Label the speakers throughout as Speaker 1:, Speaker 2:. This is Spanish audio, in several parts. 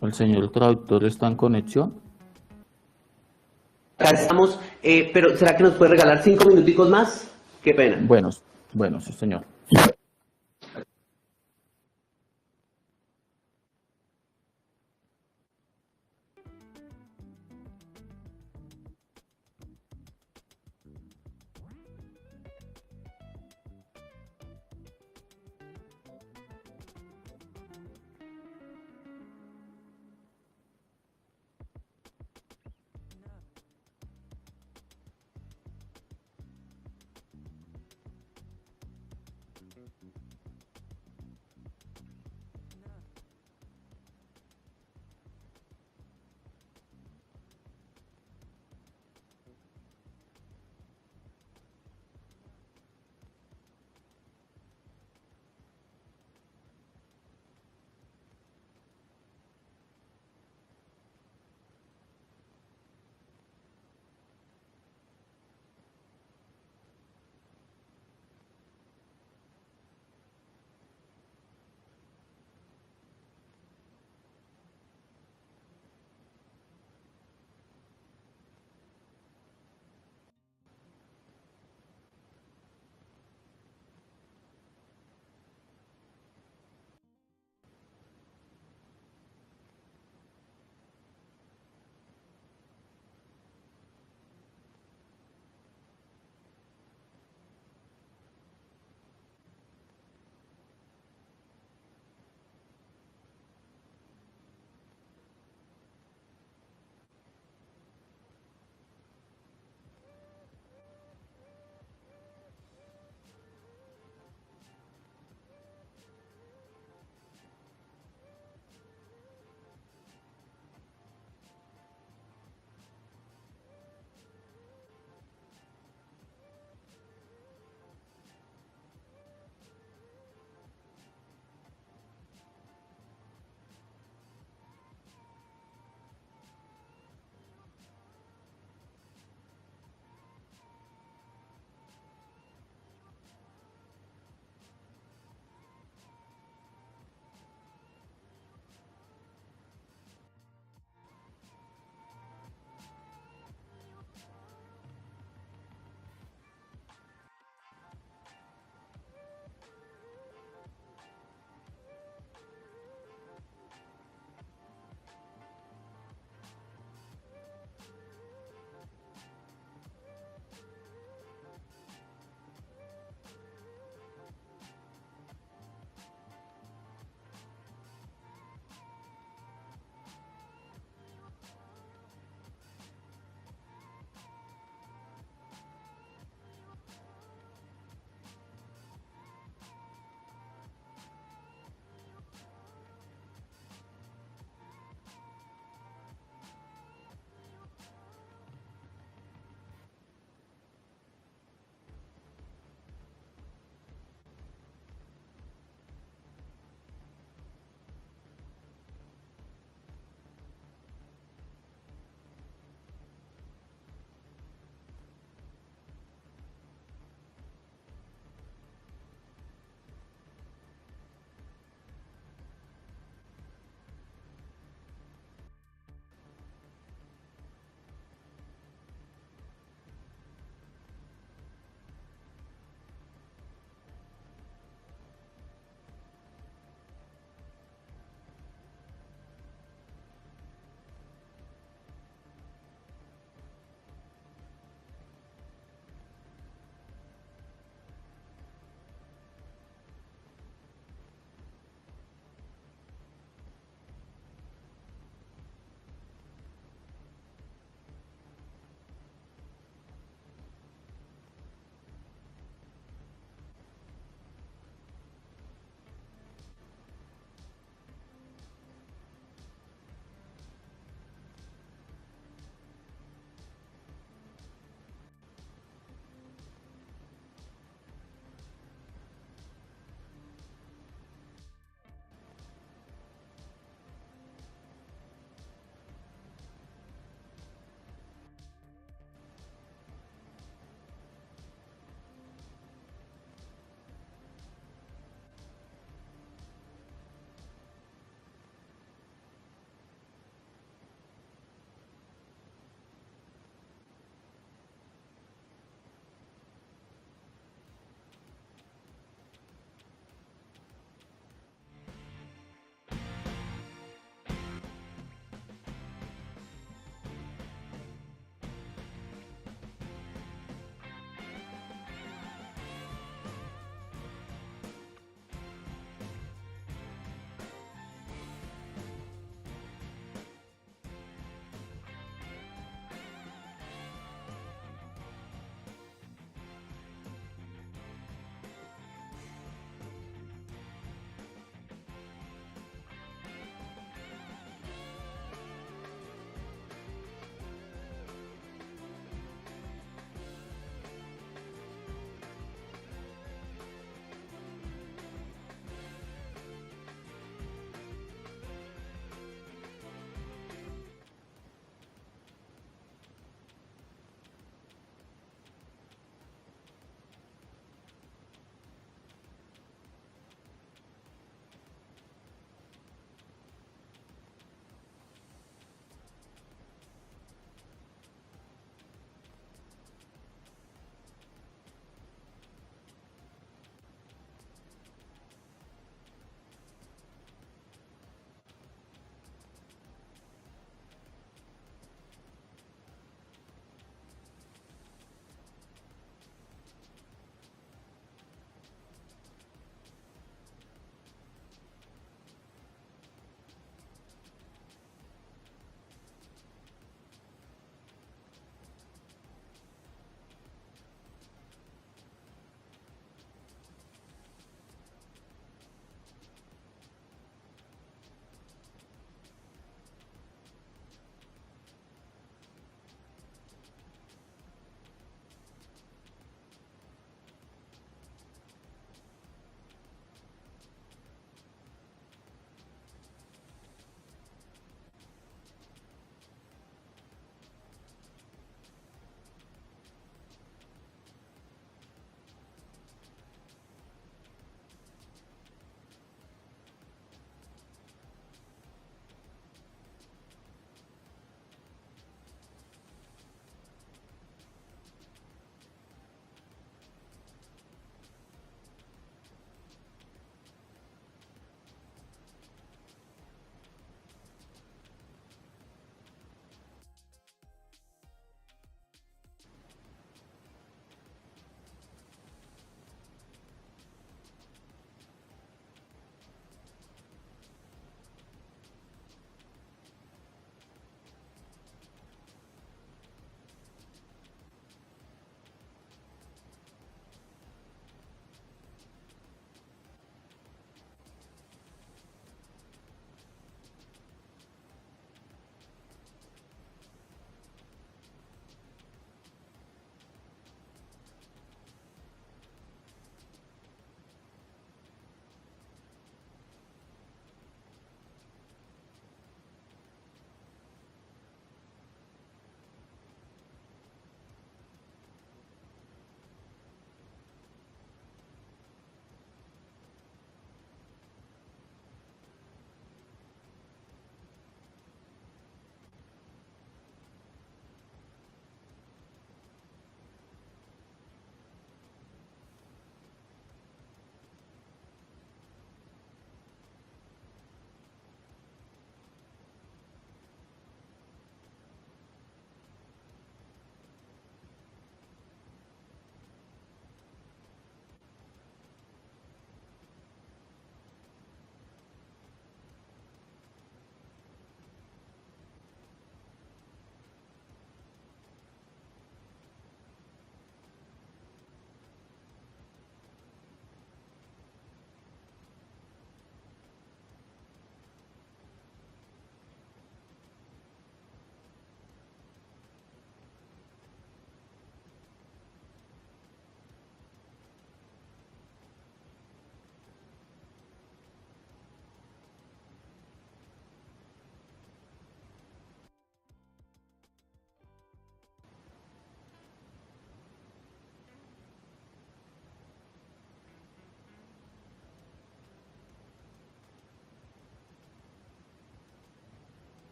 Speaker 1: El señor traductor está en conexión.
Speaker 2: Acá estamos, pero ¿será que nos puede regalar 5 minuticos más? Qué pena.
Speaker 1: Bueno, bueno, sí, señor.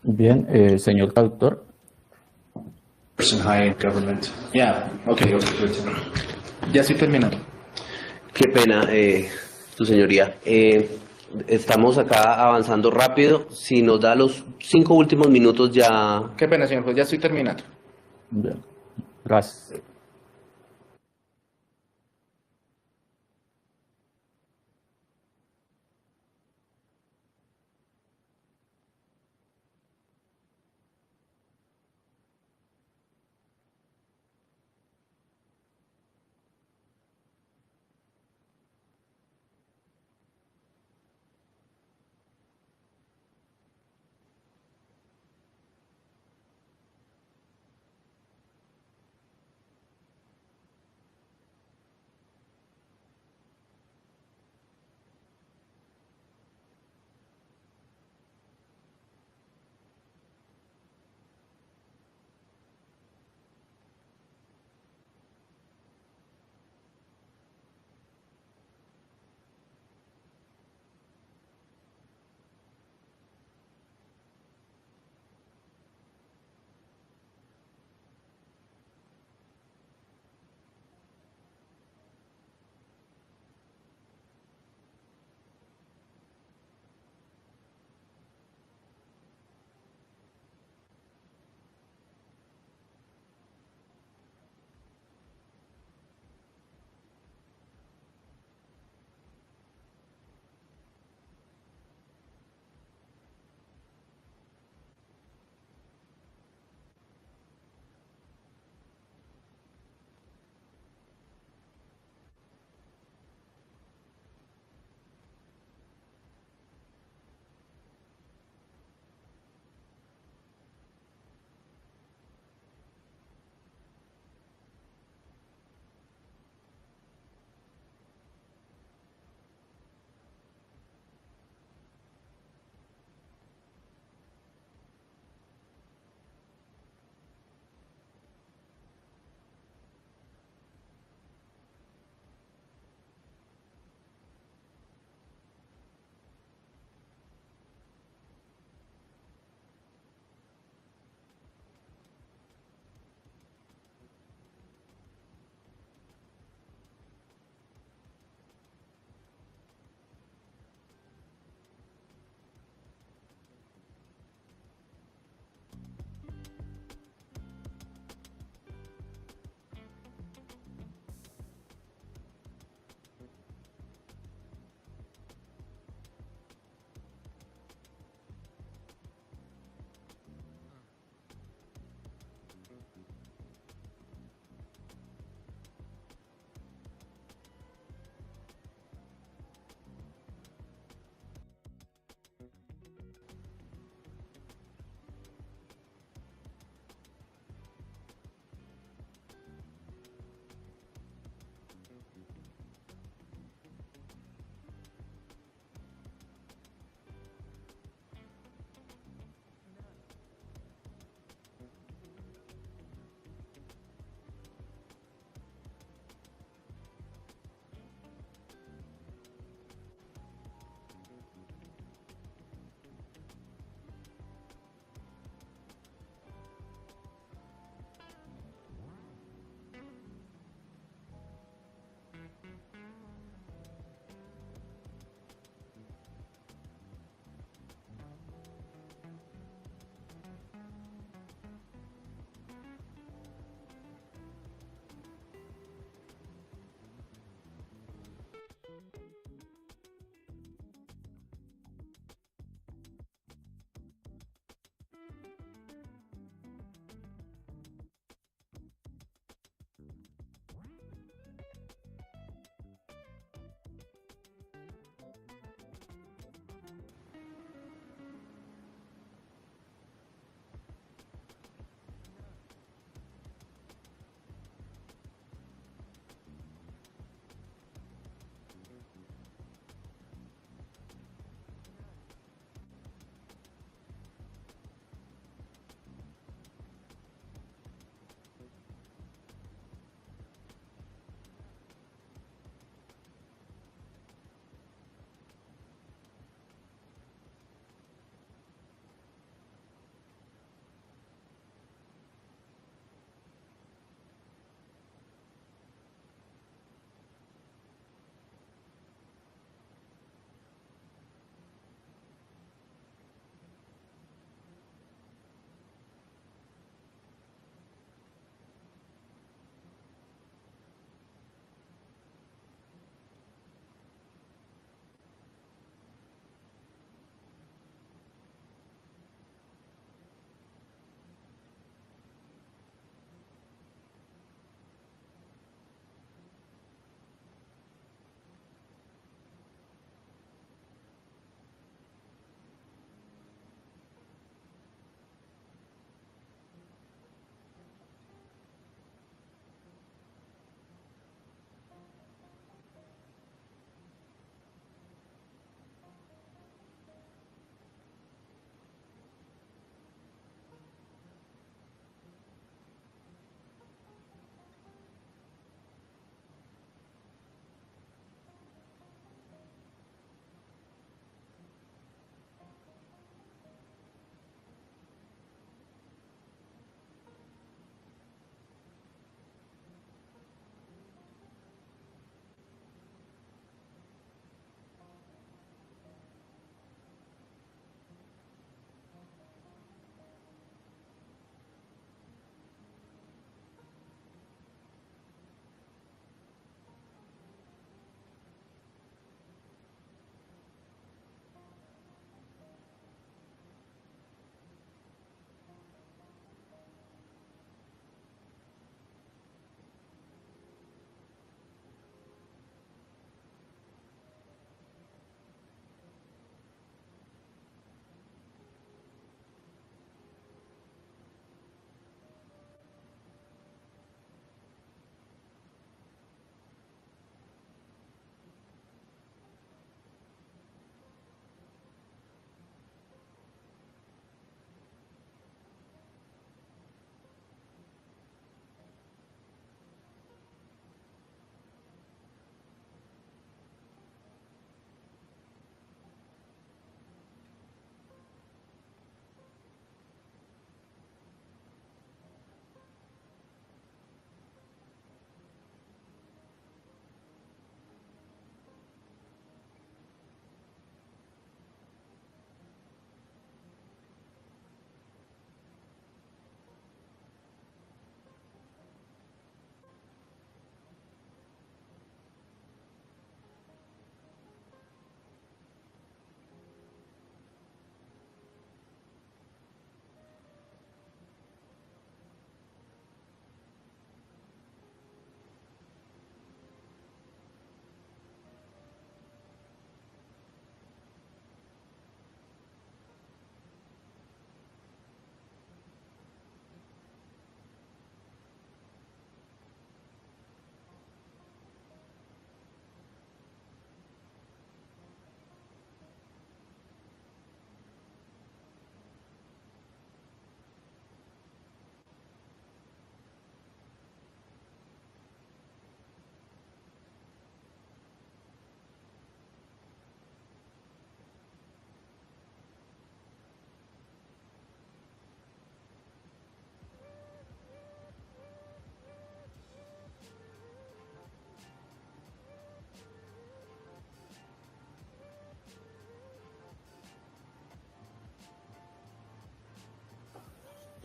Speaker 1: Bien, señor traductor.
Speaker 3: Person high in government. Yeah, okay, good to know. Ya estoy terminando.
Speaker 2: Qué pena, tu señoría. Estamos acá avanzando rápido. Si nos da los 5 últimos minutos ya...
Speaker 3: Qué pena, señor juez, ya estoy terminando.
Speaker 1: Bien, gracias.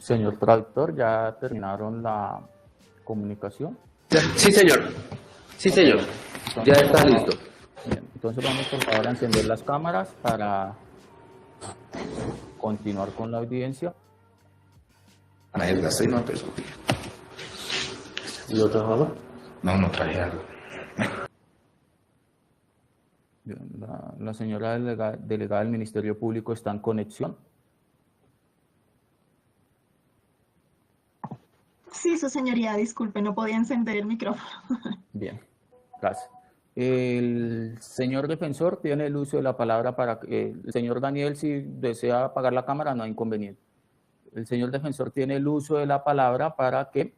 Speaker 1: Señor traductor, ¿ya terminaron la comunicación?
Speaker 2: Sí, señor. Sí, señor. Ya está listo.
Speaker 1: Bien, entonces vamos por favor a encender las cámaras para continuar con la audiencia.
Speaker 4: Ana desgasté y no empezó.
Speaker 2: ¿No trabajaba?
Speaker 4: No traje algo.
Speaker 1: Bien, la señora delegada del Ministerio Público está en conexión.
Speaker 5: Sí, su señoría, disculpe, no podía encender el micrófono.
Speaker 1: Bien, gracias. El señor defensor tiene el uso de la palabra para que el señor Daniel, si desea apagar la cámara, no hay inconveniente. El señor defensor tiene el uso de la palabra para que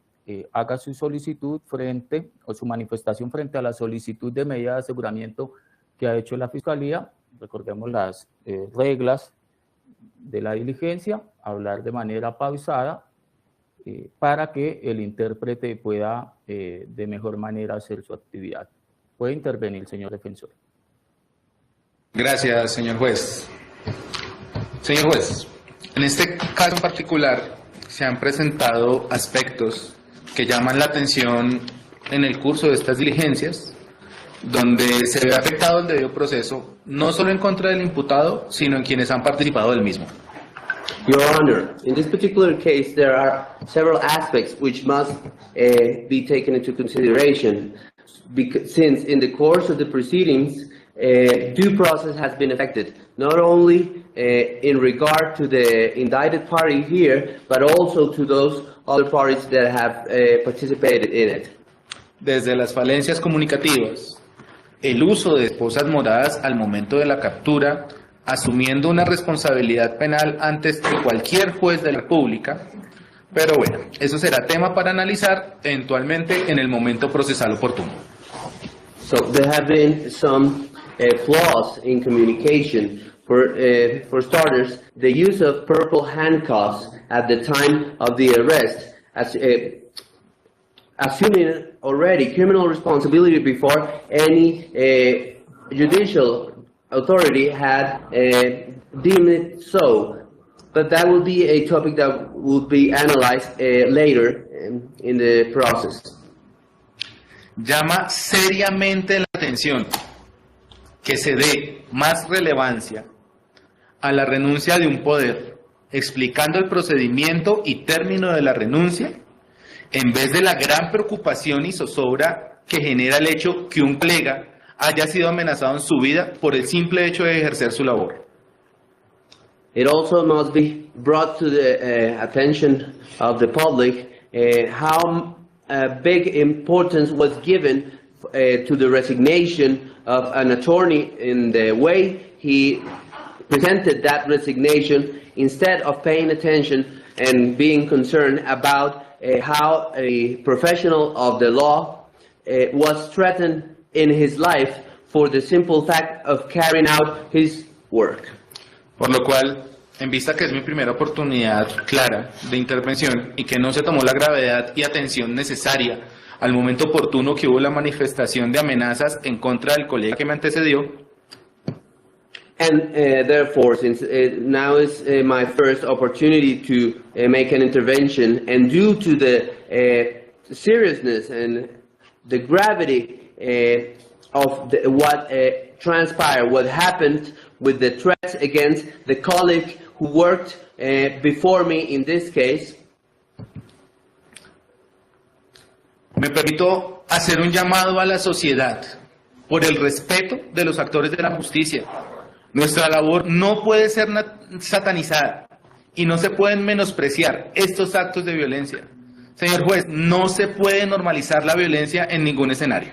Speaker 1: haga su solicitud frente, o su manifestación frente a la solicitud de medida de aseguramiento que ha hecho la Fiscalía. Recordemos las reglas de la diligencia, hablar de manera pausada, para que el intérprete pueda de mejor manera hacer su actividad. Puede intervenir, señor defensor.
Speaker 4: Gracias, señor juez. Señor juez, en este caso en particular se han presentado aspectos que llaman la atención en el curso de estas diligencias, donde se ve afectado el debido proceso, no solo en contra del imputado, sino en quienes han participado del mismo.
Speaker 2: Your Honor, in this particular case, there are several aspects which must be taken into consideration, because, since in the course of the proceedings, due process has been affected, not only in regard to the indicted party here, but also to those other parties that have participated in it.
Speaker 4: Desde las falencias comunicativas, el uso de esposas moradas al momento de la captura, asumiendo una responsabilidad penal antes de cualquier juez de la República, pero bueno, eso será tema para analizar eventualmente en el momento procesal oportuno.
Speaker 2: So there have been some flaws in communication. For starters, the use of purple handcuffs at the time of the arrest, assuming already criminal responsibility before any judicial authority had deemed it so. But that will be a topic that will be analyzed later in the process.
Speaker 4: Llama seriamente la atención que se dé más relevancia a la renuncia de un poder, explicando el procedimiento y término de la renuncia, en vez de la gran preocupación y zozobra que genera el hecho que un colega haya sido amenazado en su vida por el simple hecho de ejercer su labor.
Speaker 2: It also must be brought to the attention of the public how big importance was given to the resignation of an attorney in the way he presented that resignation, instead of paying attention and being concerned about how a professional of the law was threatened in his life for the simple fact of carrying out his work.
Speaker 4: Por lo cual, en vista que es mi primera oportunidad clara de intervención y que no se tomó la gravedad y atención necesaria al momento oportuno que hubo la manifestación de amenazas en contra del colega que me antecedió,
Speaker 2: And therefore, since now is my first opportunity to make an intervention, and due to the seriousness and the gravity of what transpired, what happened with the threats against the colleague who worked before me in this case,
Speaker 4: me permito hacer un llamado a la sociedad por el respeto de los actores de la justicia. Nuestra labor no puede ser satanizada y no se pueden menospreciar estos actos de violencia. Señor juez, no se puede normalizar la violencia en ningún escenario.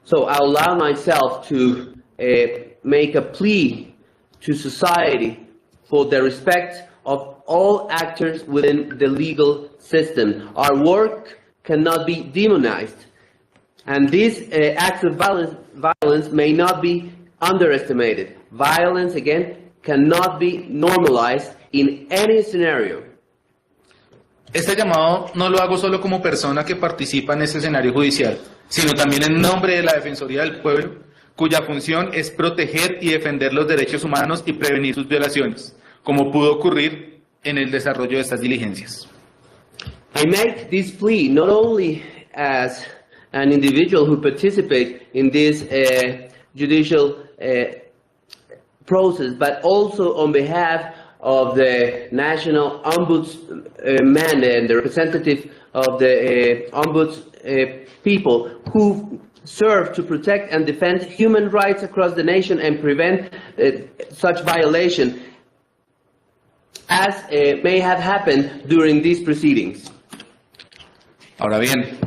Speaker 2: So I allow myself to make a plea to society for the respect of all actors within the legal system. Our work cannot be demonized, and these acts of violence may not be underestimated. Violence, again, cannot be normalized in any scenario.
Speaker 4: Este llamado no lo hago solo como persona que participa en este escenario judicial, sino también en nombre de la Defensoría del Pueblo, cuya función es proteger y defender los derechos humanos y prevenir sus violaciones, como pudo ocurrir en el desarrollo de estas diligencias.
Speaker 2: I make this plea not only as an individual who participates in this judicial process, but also on behalf of the National Ombudsman and the representative of the Ombuds people who serve to protect and defend human rights across the nation and prevent such violation as may have happened during these proceedings.
Speaker 4: Ahora bien,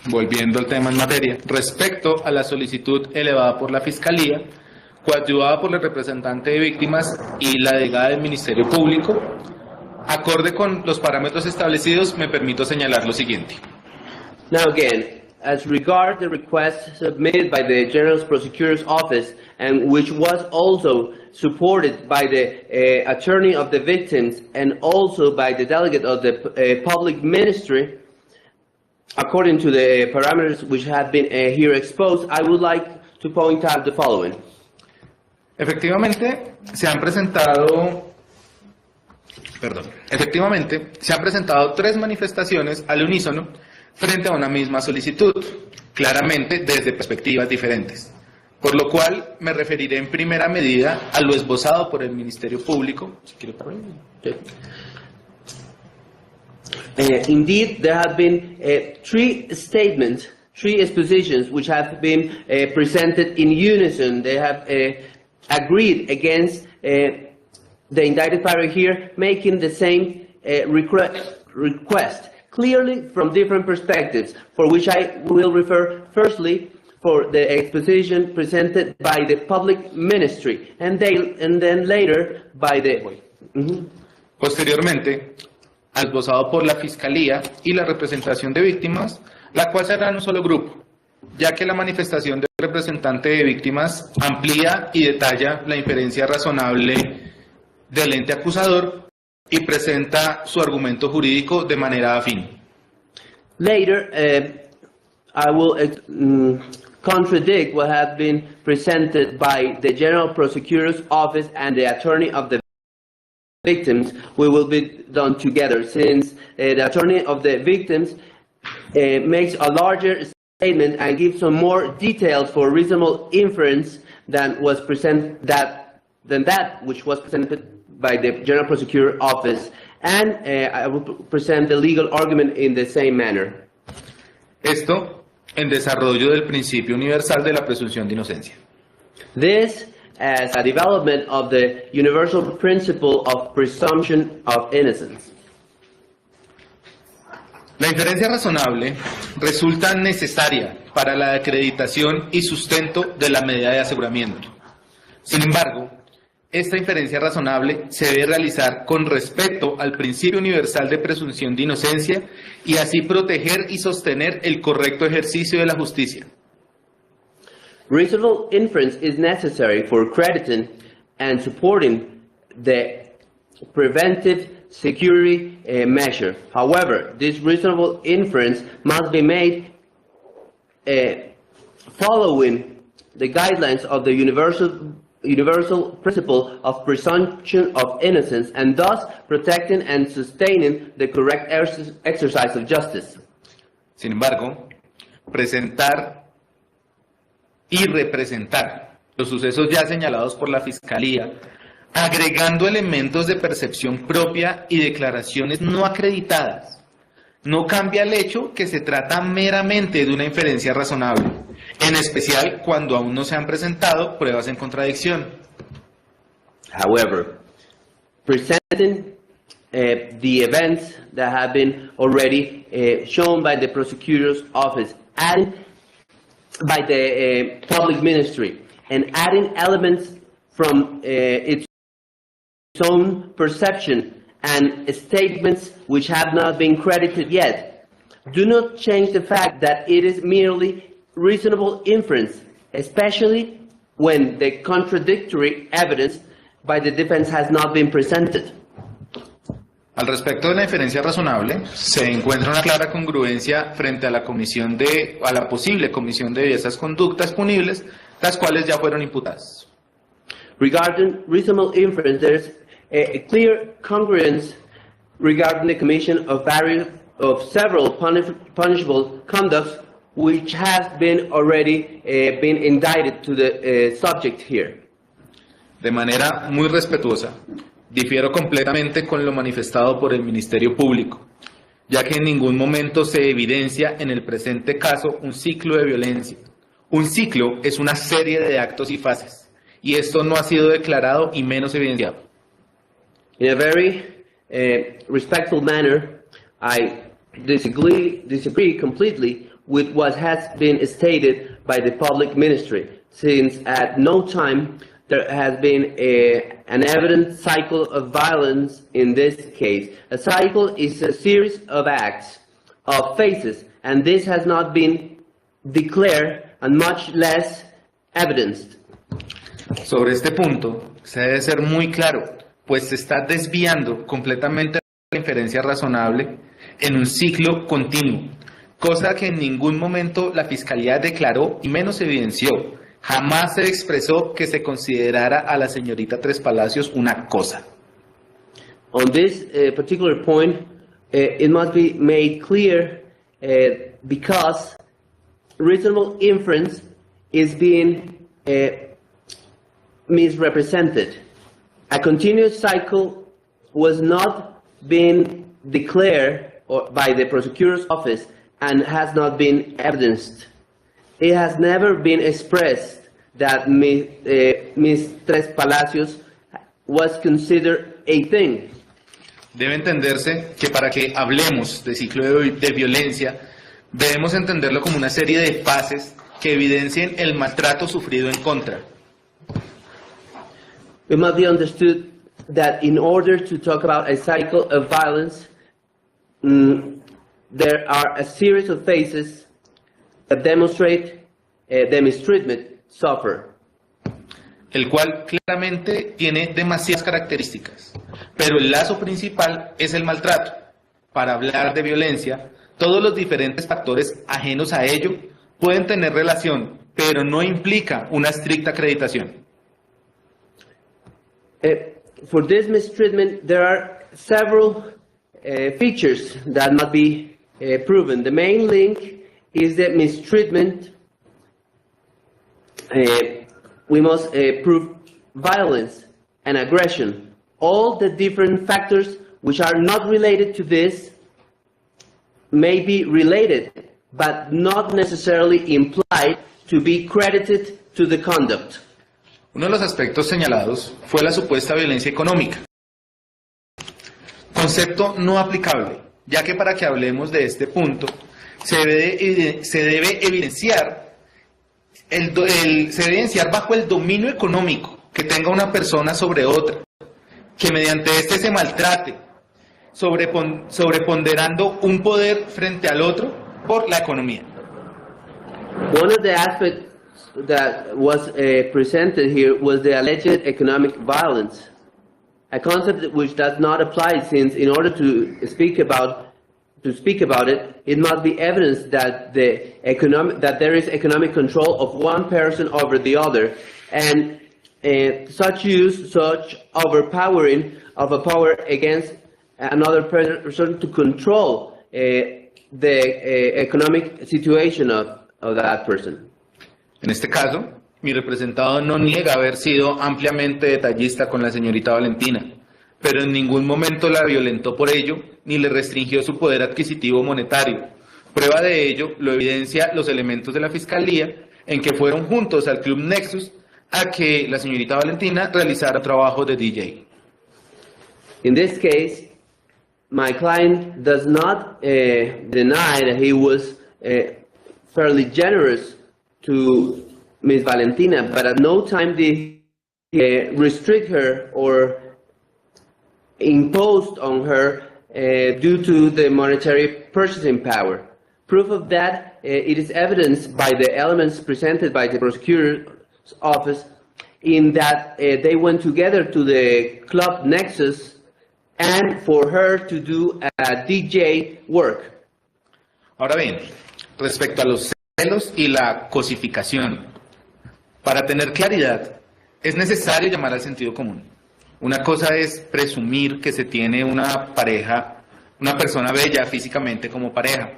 Speaker 4: volviendo al tema en materia, respecto a la solicitud elevada por la Fiscalía, coadyuvada por el representante de víctimas y la delegada del Ministerio Público, acorde con los parámetros establecidos, me permito señalar lo siguiente.
Speaker 2: Now again, as regards the request submitted by the General Prosecutor's Office and which was also supported by the attorney of the victims and also by the delegate of the public ministry, according to the parameters which have been here exposed, I would like to point out the following.
Speaker 4: Efectivamente, se han presentado 3 manifestaciones al unísono frente a una misma solicitud, claramente desde perspectivas diferentes, por lo cual me referiré en primera medida a lo esbozado por el Ministerio Público.
Speaker 2: Indeed, there have been 3 statements, 3 expositions which have been presented in unison. They have agreed against the indicted party here, making the same request, clearly from different perspectives, for which I will refer firstly for the exposition presented by the public ministry, and then later by the...
Speaker 4: Posteriormente, esbozado por la Fiscalía y la representación de víctimas, la cual será en un solo grupo, ya que la manifestación del representante de víctimas amplía y detalla la inferencia razonable del ente acusador y presenta su argumento jurídico de manera afín.
Speaker 2: Later, I will contradict what has been presented by the General Prosecutor's Office and the attorney of the victims. We will be done together, since the attorney of the victims makes a larger statement and gives some more details for reasonable inference than was that which was presented by the General Prosecutor's Office, and I will present the legal argument in the same manner.
Speaker 4: Esto en desarrollo del principio universal de la presunción de inocencia.
Speaker 2: This as a development of the universal principle of presumption of innocence.
Speaker 4: La inferencia razonable resulta necesaria para la acreditación y sustento de la medida de aseguramiento. Sin embargo, esta inferencia razonable se debe realizar con respecto al principio universal de presunción de inocencia y así proteger y sostener el correcto ejercicio de la justicia.
Speaker 2: Reasonable inference is necessary for crediting and supporting the preventive security measure. However, this reasonable inference must be made following the guidelines of the universal principle of presumption of innocence, and thus protecting and sustaining the correct exercise of justice.
Speaker 4: Sin embargo, presentar y representar los sucesos ya señalados por la Fiscalía, agregando elementos de percepción propia y declaraciones no acreditadas, no cambia el hecho que se trata meramente de una inferencia razonable, en especial cuando aún no se han presentado pruebas en contradicción.
Speaker 2: However, presenting the events that have been already shown by the prosecutor's office and by the public ministry, and adding elements from its own perception and statements which have not been credited yet, do not change the fact that it is merely reasonable inference, especially when the contradictory evidence by the defense has not been presented.
Speaker 4: Al respecto de la inferencia razonable, se encuentra una clara congruencia frente a la posible comisión de diversas conductas punibles, las cuales ya fueron imputadas.
Speaker 2: Regarding reasonable inference, there's a clear congruence regarding the commission of several punishable conducts which has been already been indicted to the subject here.
Speaker 4: De manera muy respetuosa, difiero completamente con lo manifestado por el Ministerio Público, ya que en ningún momento se evidencia en el presente caso un ciclo de violencia. Un ciclo es una serie de actos y fases, y esto no ha sido declarado y menos evidenciado.
Speaker 2: In a very respectful manner, I disagree completely with what has been stated by the public ministry, since at no time there has been an evident cycle of violence in this case. A cycle is a series of acts, of phases, and this has not been declared and much less evidenced.
Speaker 4: Sobre este punto, se debe ser muy claro, pues se está desviando completamente la inferencia razonable en un ciclo continuo, cosa que en ningún momento la Fiscalía declaró y menos evidenció. Jamás se expresó que se considerara a la señorita Trespalacios una cosa.
Speaker 2: On this particular point, it must be made clear because reasonable inference is being misrepresented. A continuous cycle was not being declared by the prosecutor's office and has not been evidenced. It has never been expressed that Ms. Trespalacios was considered a thing.
Speaker 4: Debe entenderse que para que hablemos de ciclo de violencia, debemos entenderlo como una serie de fases que evidencien el maltrato sufrido en contra.
Speaker 2: It must be understood that in order to talk about a cycle of violence, there are a series of phases that demonstrate the mistreatment suffered.
Speaker 4: El cual claramente tiene demasiadas características, pero el lazo principal es el maltrato. Para hablar de violencia, todos los diferentes factores ajenos a ello pueden tener relación, pero no implica una estricta acreditación.
Speaker 2: For this mistreatment, there are several features that must be proven. The main link is the mistreatment. We must prove violence and aggression. All the different factors which are not related to this may be related, but not necessarily implied to be credited to the conduct.
Speaker 4: Uno de los aspectos señalados fue la supuesta violencia económica. Concepto no aplicable, ya que para que hablemos de este punto, se debe evidenciar bajo el dominio económico que tenga una persona sobre otra, que mediante este se maltrate, sobreponderando un poder frente al otro por la economía.
Speaker 2: One of the aspects that was presented here was the alleged economic violence, a concept which does not apply, since in order to speak about it, it must be evidence that there is economic control of one person over the other, and such overpowering of a power against another person to control the economic situation of that person.
Speaker 4: En este caso, mi representado no niega haber sido ampliamente detallista con la señorita Valentina, pero en ningún momento la violentó por ello, ni le restringió su poder adquisitivo monetario. Prueba de ello lo evidencia los elementos de la Fiscalía, en que fueron juntos al Club Nexus a que la señorita Valentina realizara trabajo de DJ.
Speaker 2: In this case, my client does not deny that he was fairly generous to Ms. Valentina, but at no time did he restrict her or imposed on her due to the monetary purchasing power. Proof of that, it is evidenced by the elements presented by the prosecutor's office, in that they went together to the Club Nexus and for her to do a DJ work.
Speaker 4: Ahora bien, respecto a los celos y la cosificación, para tener claridad es necesario llamar al sentido común. Una cosa es presumir que se tiene una pareja, una persona bella físicamente como pareja,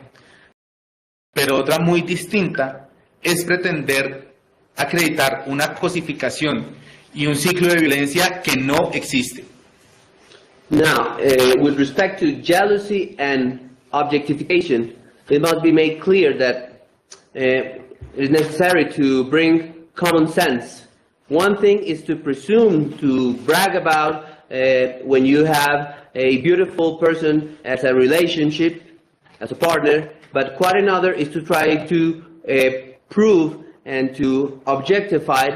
Speaker 4: pero otra muy distinta es pretender acreditar una cosificación y un ciclo de violencia que no existe.
Speaker 2: Now, with respect to jealousy and objectification, it must be made clear that it is necessary to bring common sense. One thing is to presume to brag about when you have a beautiful person as a relationship, as a partner, but quite another is to try to prove and to objectify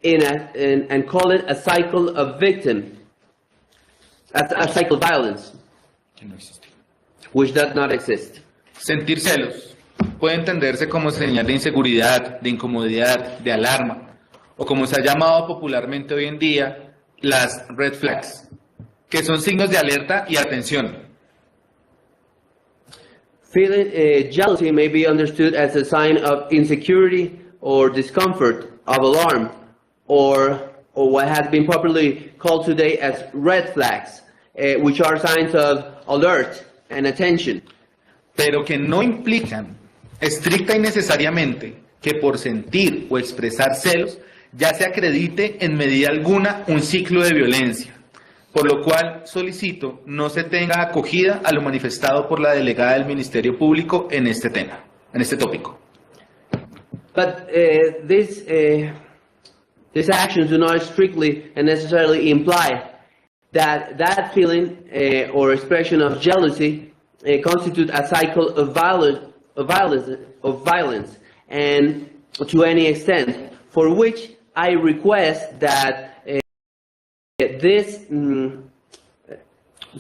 Speaker 2: and call it a cycle of victim, a cycle of violence, which does not exist.
Speaker 4: Sentir celos puede entenderse como señal de inseguridad, de incomodidad, de alarma, o como se ha llamado popularmente hoy en día, las red flags, que son signos de alerta y atención.
Speaker 2: Feeling jealousy may be understood as a sign of insecurity or discomfort, of alarm, or what has been popularly called today as red flags, which are signs of alert and attention.
Speaker 4: Pero que no implican estricta y necesariamente que por sentir o expresar celos ya se acredite en medida alguna un ciclo de violencia, por lo cual solicito no se tenga acogida a lo manifestado por la delegada del Ministerio Público en este tema, en este tópico.
Speaker 2: But these actions do not strictly and necessarily imply that feeling or expression of jealousy constitute a cycle of violence, and to any extent, for which I request that this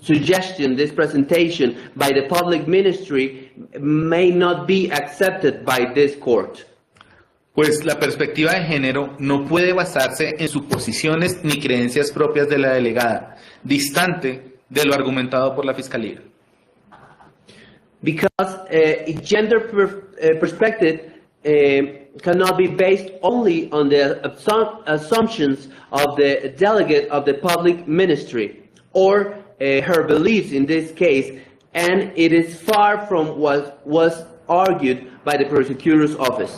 Speaker 2: suggestion, this presentation by the public ministry may not be accepted by this court.
Speaker 4: Pues la perspectiva de género no puede basarse en suposiciones ni creencias propias de la delegada, distante de lo argumentado por la Fiscalía.
Speaker 2: Because gender perspective cannot be based only on the assumptions of the delegate of the public ministry or her beliefs in this case, and it is far from what was argued by the prosecutor's office.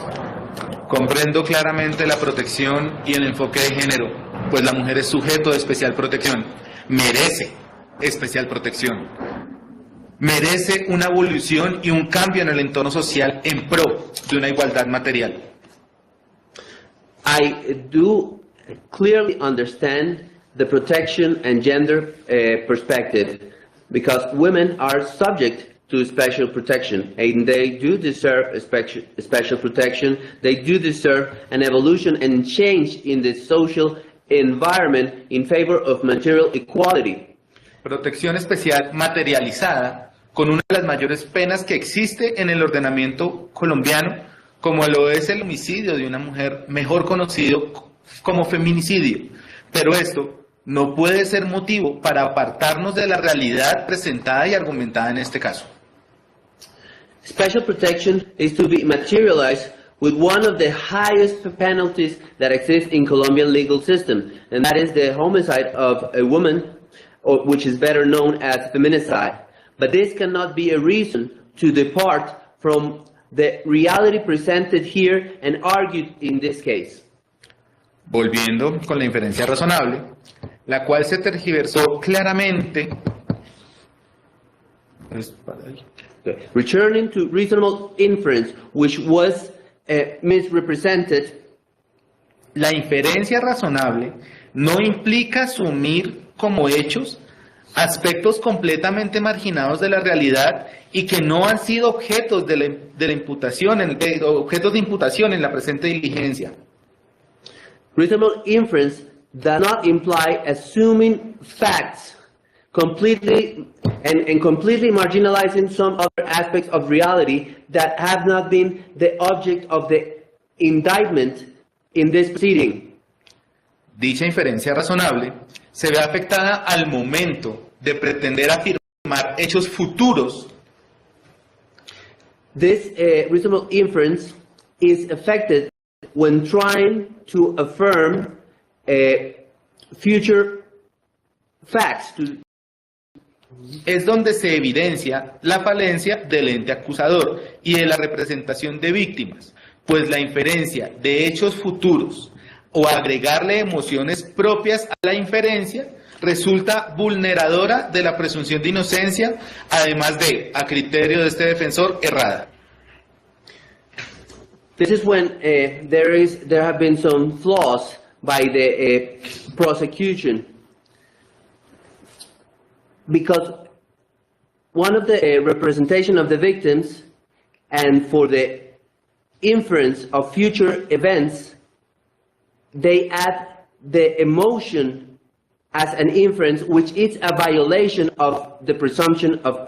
Speaker 4: Comprendo claramente la protección y el enfoque de género, pues la mujer es sujeto de especial protección, merece especial protección, merece una evolución y un cambio en el entorno social en pro de una igualdad material.
Speaker 2: I do clearly understand the protection and gender perspective, because women are subject to special protection, and they do deserve a special protection. They do deserve an evolution and change in the social environment in favor of material equality.
Speaker 4: Protección especial materializada con una de las mayores penas que existe en el ordenamiento colombiano, como lo es el homicidio de una mujer, mejor conocido como feminicidio. Pero esto no puede ser motivo para apartarnos de la realidad presentada y argumentada en este caso.
Speaker 2: Special protection is to be materialized with one of the highest penalties that exist in Colombian legal system, and that is the homicide of a woman, which is better known as feminicide. But this cannot be a reason to depart from the reality presented here and argued in this case.
Speaker 4: Volviendo con la inferencia razonable, la cual se tergiversó claramente.
Speaker 2: Returning to reasonable inference, which was misrepresented.
Speaker 4: La inferencia razonable no implica asumir como hechos aspectos completamente marginados de la realidad y que no han sido objetos de la imputación, objetos de imputación en la presente diligencia.
Speaker 2: Reasonable inference does not imply assuming facts completely and completely marginalizing some other aspects of reality that have not been the object of the indictment in this proceeding.
Speaker 4: Dicha inferencia razonable se ve afectada al momento de pretender afirmar hechos futuros.
Speaker 2: This reasonable inference is affected when trying to affirm future facts
Speaker 4: es donde se evidencia la falencia del ente acusador y de la representación de víctimas, pues la inferencia de hechos futuros o agregarle emociones propias a la inferencia resulta vulneradora de la presunción de inocencia, además de, a criterio de este defensor, errada.
Speaker 2: This is when there have been some flaws by the prosecution, because one of the representation of the victims and for the inference of future events, they add the emotion as an inference, which is a violation of the presumption of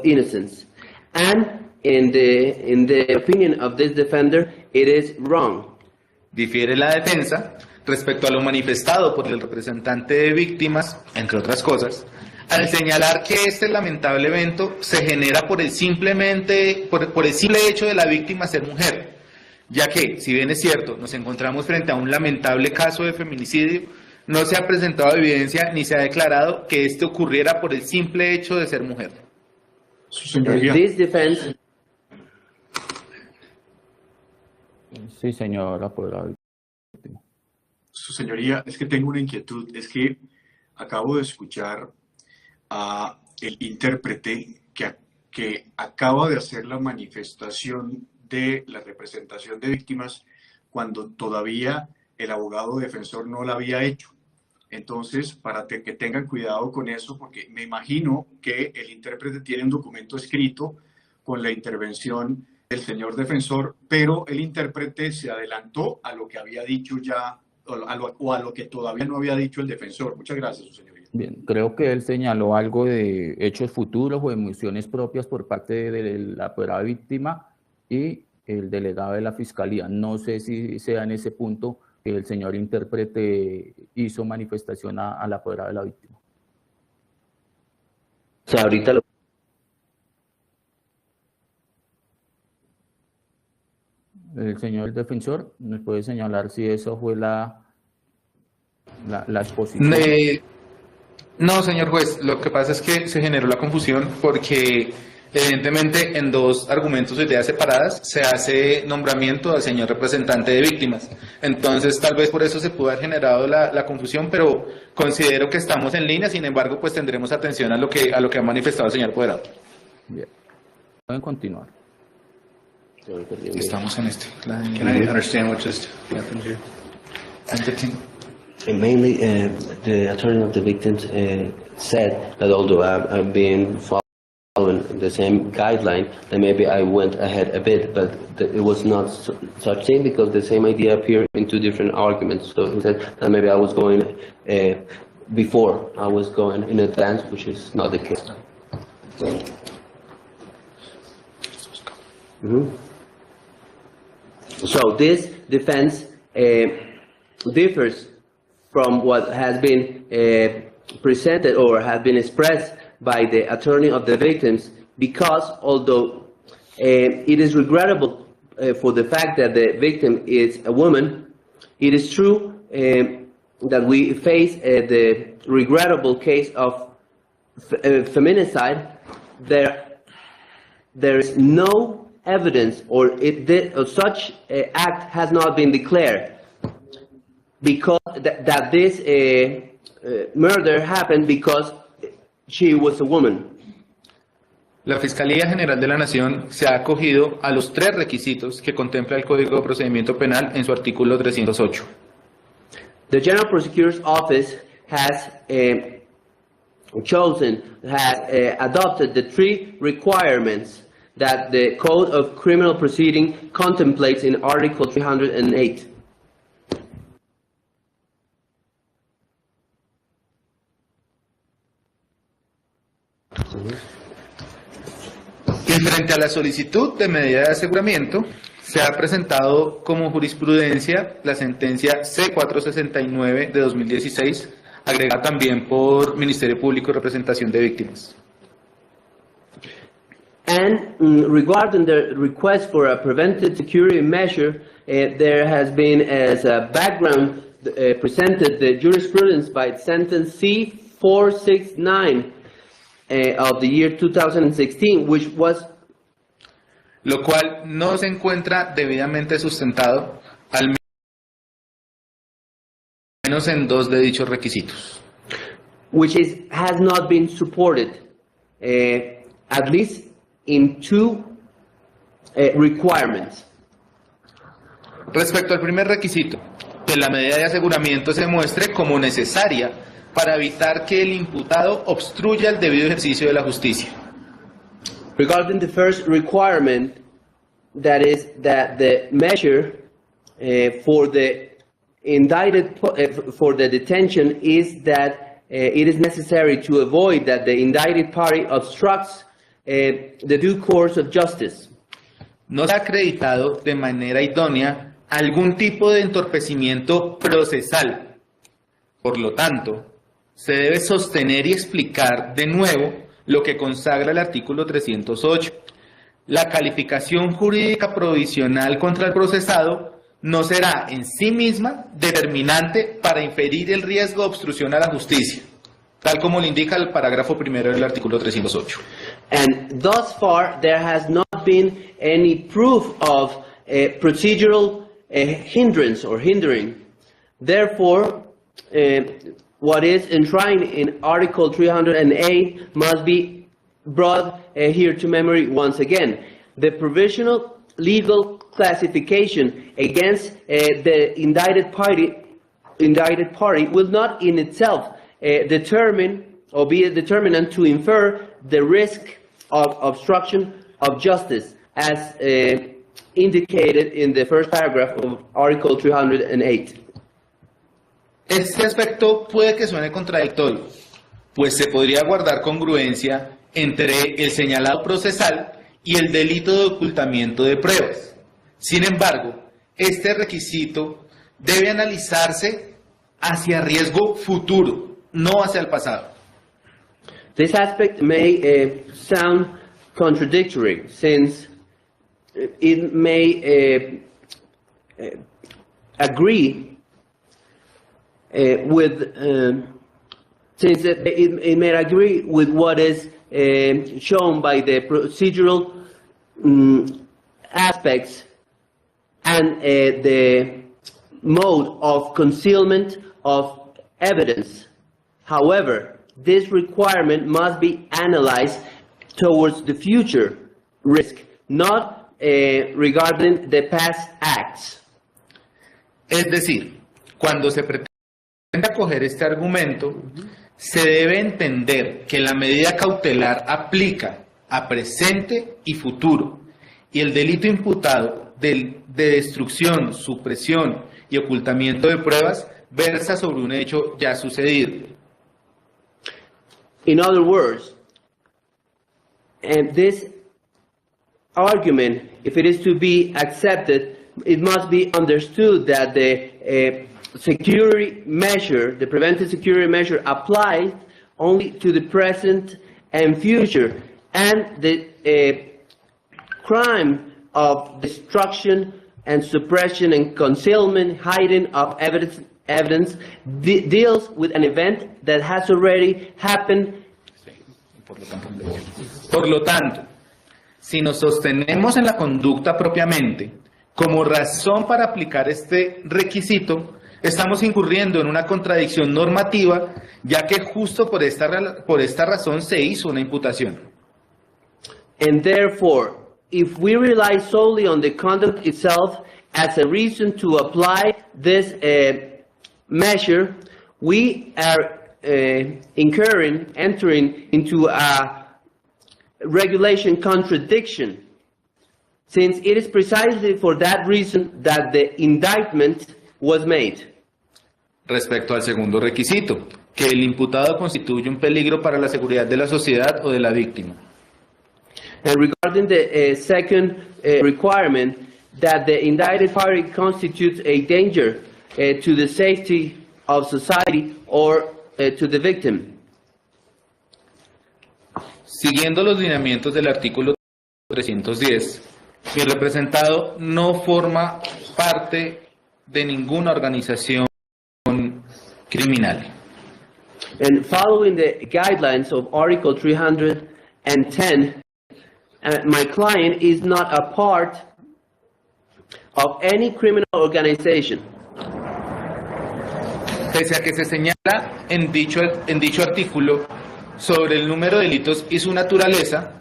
Speaker 2: innocence. And in the opinion of this defender, it is wrong.
Speaker 4: Difiere la defensa respecto a lo manifestado por el representante de víctimas, entre otras cosas, al señalar que este lamentable evento se genera por el simple hecho de la víctima ser mujer, ya que, si bien es cierto, nos encontramos frente a un lamentable caso de feminicidio, no se ha presentado evidencia ni se ha declarado que este ocurriera por el simple hecho de ser mujer.
Speaker 3: Su señoría.
Speaker 2: This defense.
Speaker 1: Sí, señor apoderado.
Speaker 3: Su señoría, es que tengo una inquietud, es que acabo de escuchar a el intérprete que acaba de hacer la manifestación de la representación de víctimas cuando todavía el abogado defensor no la había hecho. Entonces, para que tengan cuidado con eso, porque me imagino que el intérprete tiene un documento escrito con la intervención del señor defensor, pero el intérprete se adelantó a lo que había dicho ya, o a lo que todavía no había dicho el defensor. Muchas gracias, su señoría.
Speaker 1: Bien, creo que él señaló algo de hechos futuros o emociones propias por parte de la apoderada víctima y el delegado de la Fiscalía. No sé si sea en ese punto que el señor intérprete hizo manifestación a la apoderada de la víctima.
Speaker 2: O sea, ahorita lo...
Speaker 1: El señor defensor, ¿nos puede señalar si eso fue la exposición?
Speaker 4: No, señor juez, lo que pasa es que se generó la confusión porque evidentemente en dos argumentos o ideas separadas se hace nombramiento al señor representante de víctimas. Entonces tal vez por eso se pudo haber generado la confusión, pero considero que estamos en línea, sin embargo pues tendremos atención a lo que ha manifestado el señor apoderado.
Speaker 1: Bien, pueden continuar.
Speaker 4: Estamos en este.
Speaker 3: Can I understand what just happened here?
Speaker 2: Mainly, the attorney of the victims said that although I'm being following the same guideline, then maybe I went ahead a bit, but it was not such thing because the same idea appeared in two different arguments. So he said that maybe I was going before, I was going in advance, which is not the case. So this defense differs from what has been presented or has been expressed by the attorney of the victims, because although it is regrettable for the fact that the victim is a woman, it is true that we face the regrettable case of feminicide. There is no evidence or such act has not been declared, because that this murder happened because she was a woman.
Speaker 4: La Fiscalía General de la Nación se ha acogido a los tres requisitos que contempla el Código de Procedimiento Penal en su artículo 308.
Speaker 2: The General Prosecutor's Office has adopted the three requirements that the Code of Criminal Proceeding contemplates in Article 308.
Speaker 4: Y frente a la solicitud de medida de aseguramiento, se ha presentado como jurisprudencia la sentencia C469 de 2016, agregada también por Ministerio Público y Representación de Víctimas.
Speaker 2: And regarding the request for a preventive security measure, there has been as a background presented the jurisprudence by sentence C 469 of the year 2016, which was
Speaker 4: lo cual no se encuentra debidamente sustentado, al menos en dos de dichos requisitos.
Speaker 2: which has not been supported, at least in two requirements.
Speaker 4: Respecto al primer requisito, que la medida de aseguramiento se muestre como necesaria para evitar que el imputado obstruya el debido ejercicio de la justicia.
Speaker 2: Regarding the first requirement, that is that the measure for the indicted for the detention is that it is necessary to avoid that the indicted party obstructs the due course of justice.
Speaker 4: No se ha acreditado de manera idónea algún tipo de entorpecimiento procesal. Por lo tanto, se debe sostener y explicar de nuevo lo que consagra el artículo 308. La calificación jurídica provisional contra el procesado no será en sí misma determinante para inferir el riesgo de obstrucción a la justicia, tal como lo indica el parágrafo primero del artículo 308.
Speaker 2: And thus far, there has not been any proof of procedural hindrance or hindering. Therefore, what is enshrined in Article 308 must be brought here to memory once again. The provisional legal classification against the indicted party will not in itself determine or be a determinant to infer the risk of obstruction of justice as indicated in the first paragraph of Article 308.
Speaker 4: Este aspecto puede que suene contradictorio, pues se podría guardar congruencia entre el señalado procesal y el delito de ocultamiento de pruebas. Sin embargo, este requisito debe analizarse hacia riesgo futuro, no hacia el pasado.
Speaker 2: This aspect may sound contradictory, since it may agree with it may agree with what is shown by the procedural aspects and the mode of concealment of evidence. However, this requirement must be analyzed towards the future risk, not regarding the past acts.
Speaker 4: Es decir, cuando se pretende acoger este argumento, se debe entender que la medida cautelar aplica a presente y futuro, y el delito imputado de destrucción, supresión y ocultamiento de pruebas versa sobre un hecho ya sucedido.
Speaker 2: In other words, and this argument, if it is to be accepted, it must be understood that the security measure, the preventive security measure, applies only to the present and future, and the crime of destruction and suppression and concealment, hiding of evidence deals with an event that has already happened.
Speaker 4: Por lo tanto, si nos sostenemos en la conducta propiamente, como razón para aplicar este requisito, estamos incurriendo en una contradicción normativa, ya que justo por esta razón se hizo una imputación.
Speaker 2: And therefore, if we rely solely on the conduct itself as a reason to apply this measure, we are entering into a regulation contradiction, since it is precisely for that reason that the indictment was made.
Speaker 4: Respecto al segundo requisito, que el imputado constituye un peligro para la seguridad de la sociedad o de la víctima.
Speaker 2: And regarding the second requirement, that the indicted party constitutes a danger to the safety of society or to the victim.
Speaker 4: Siguiendo los lineamientos del artículo 310, mi representado no forma parte de ninguna organización criminal.
Speaker 2: And following the guidelines of Article 310, my client is not a part of any criminal organization.
Speaker 4: Pese a que se señala en dicho artículo sobre el número de delitos y su naturaleza,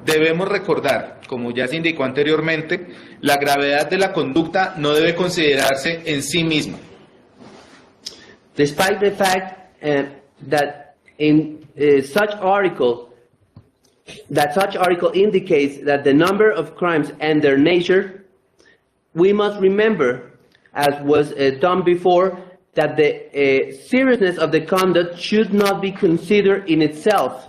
Speaker 4: debemos recordar, como ya se indicó anteriormente, la gravedad de la conducta no debe considerarse en sí misma.
Speaker 2: Despite the fact that such article indicates that the number of crimes and their nature, we must remember, as was done before, that the seriousness of the conduct should not be considered in itself.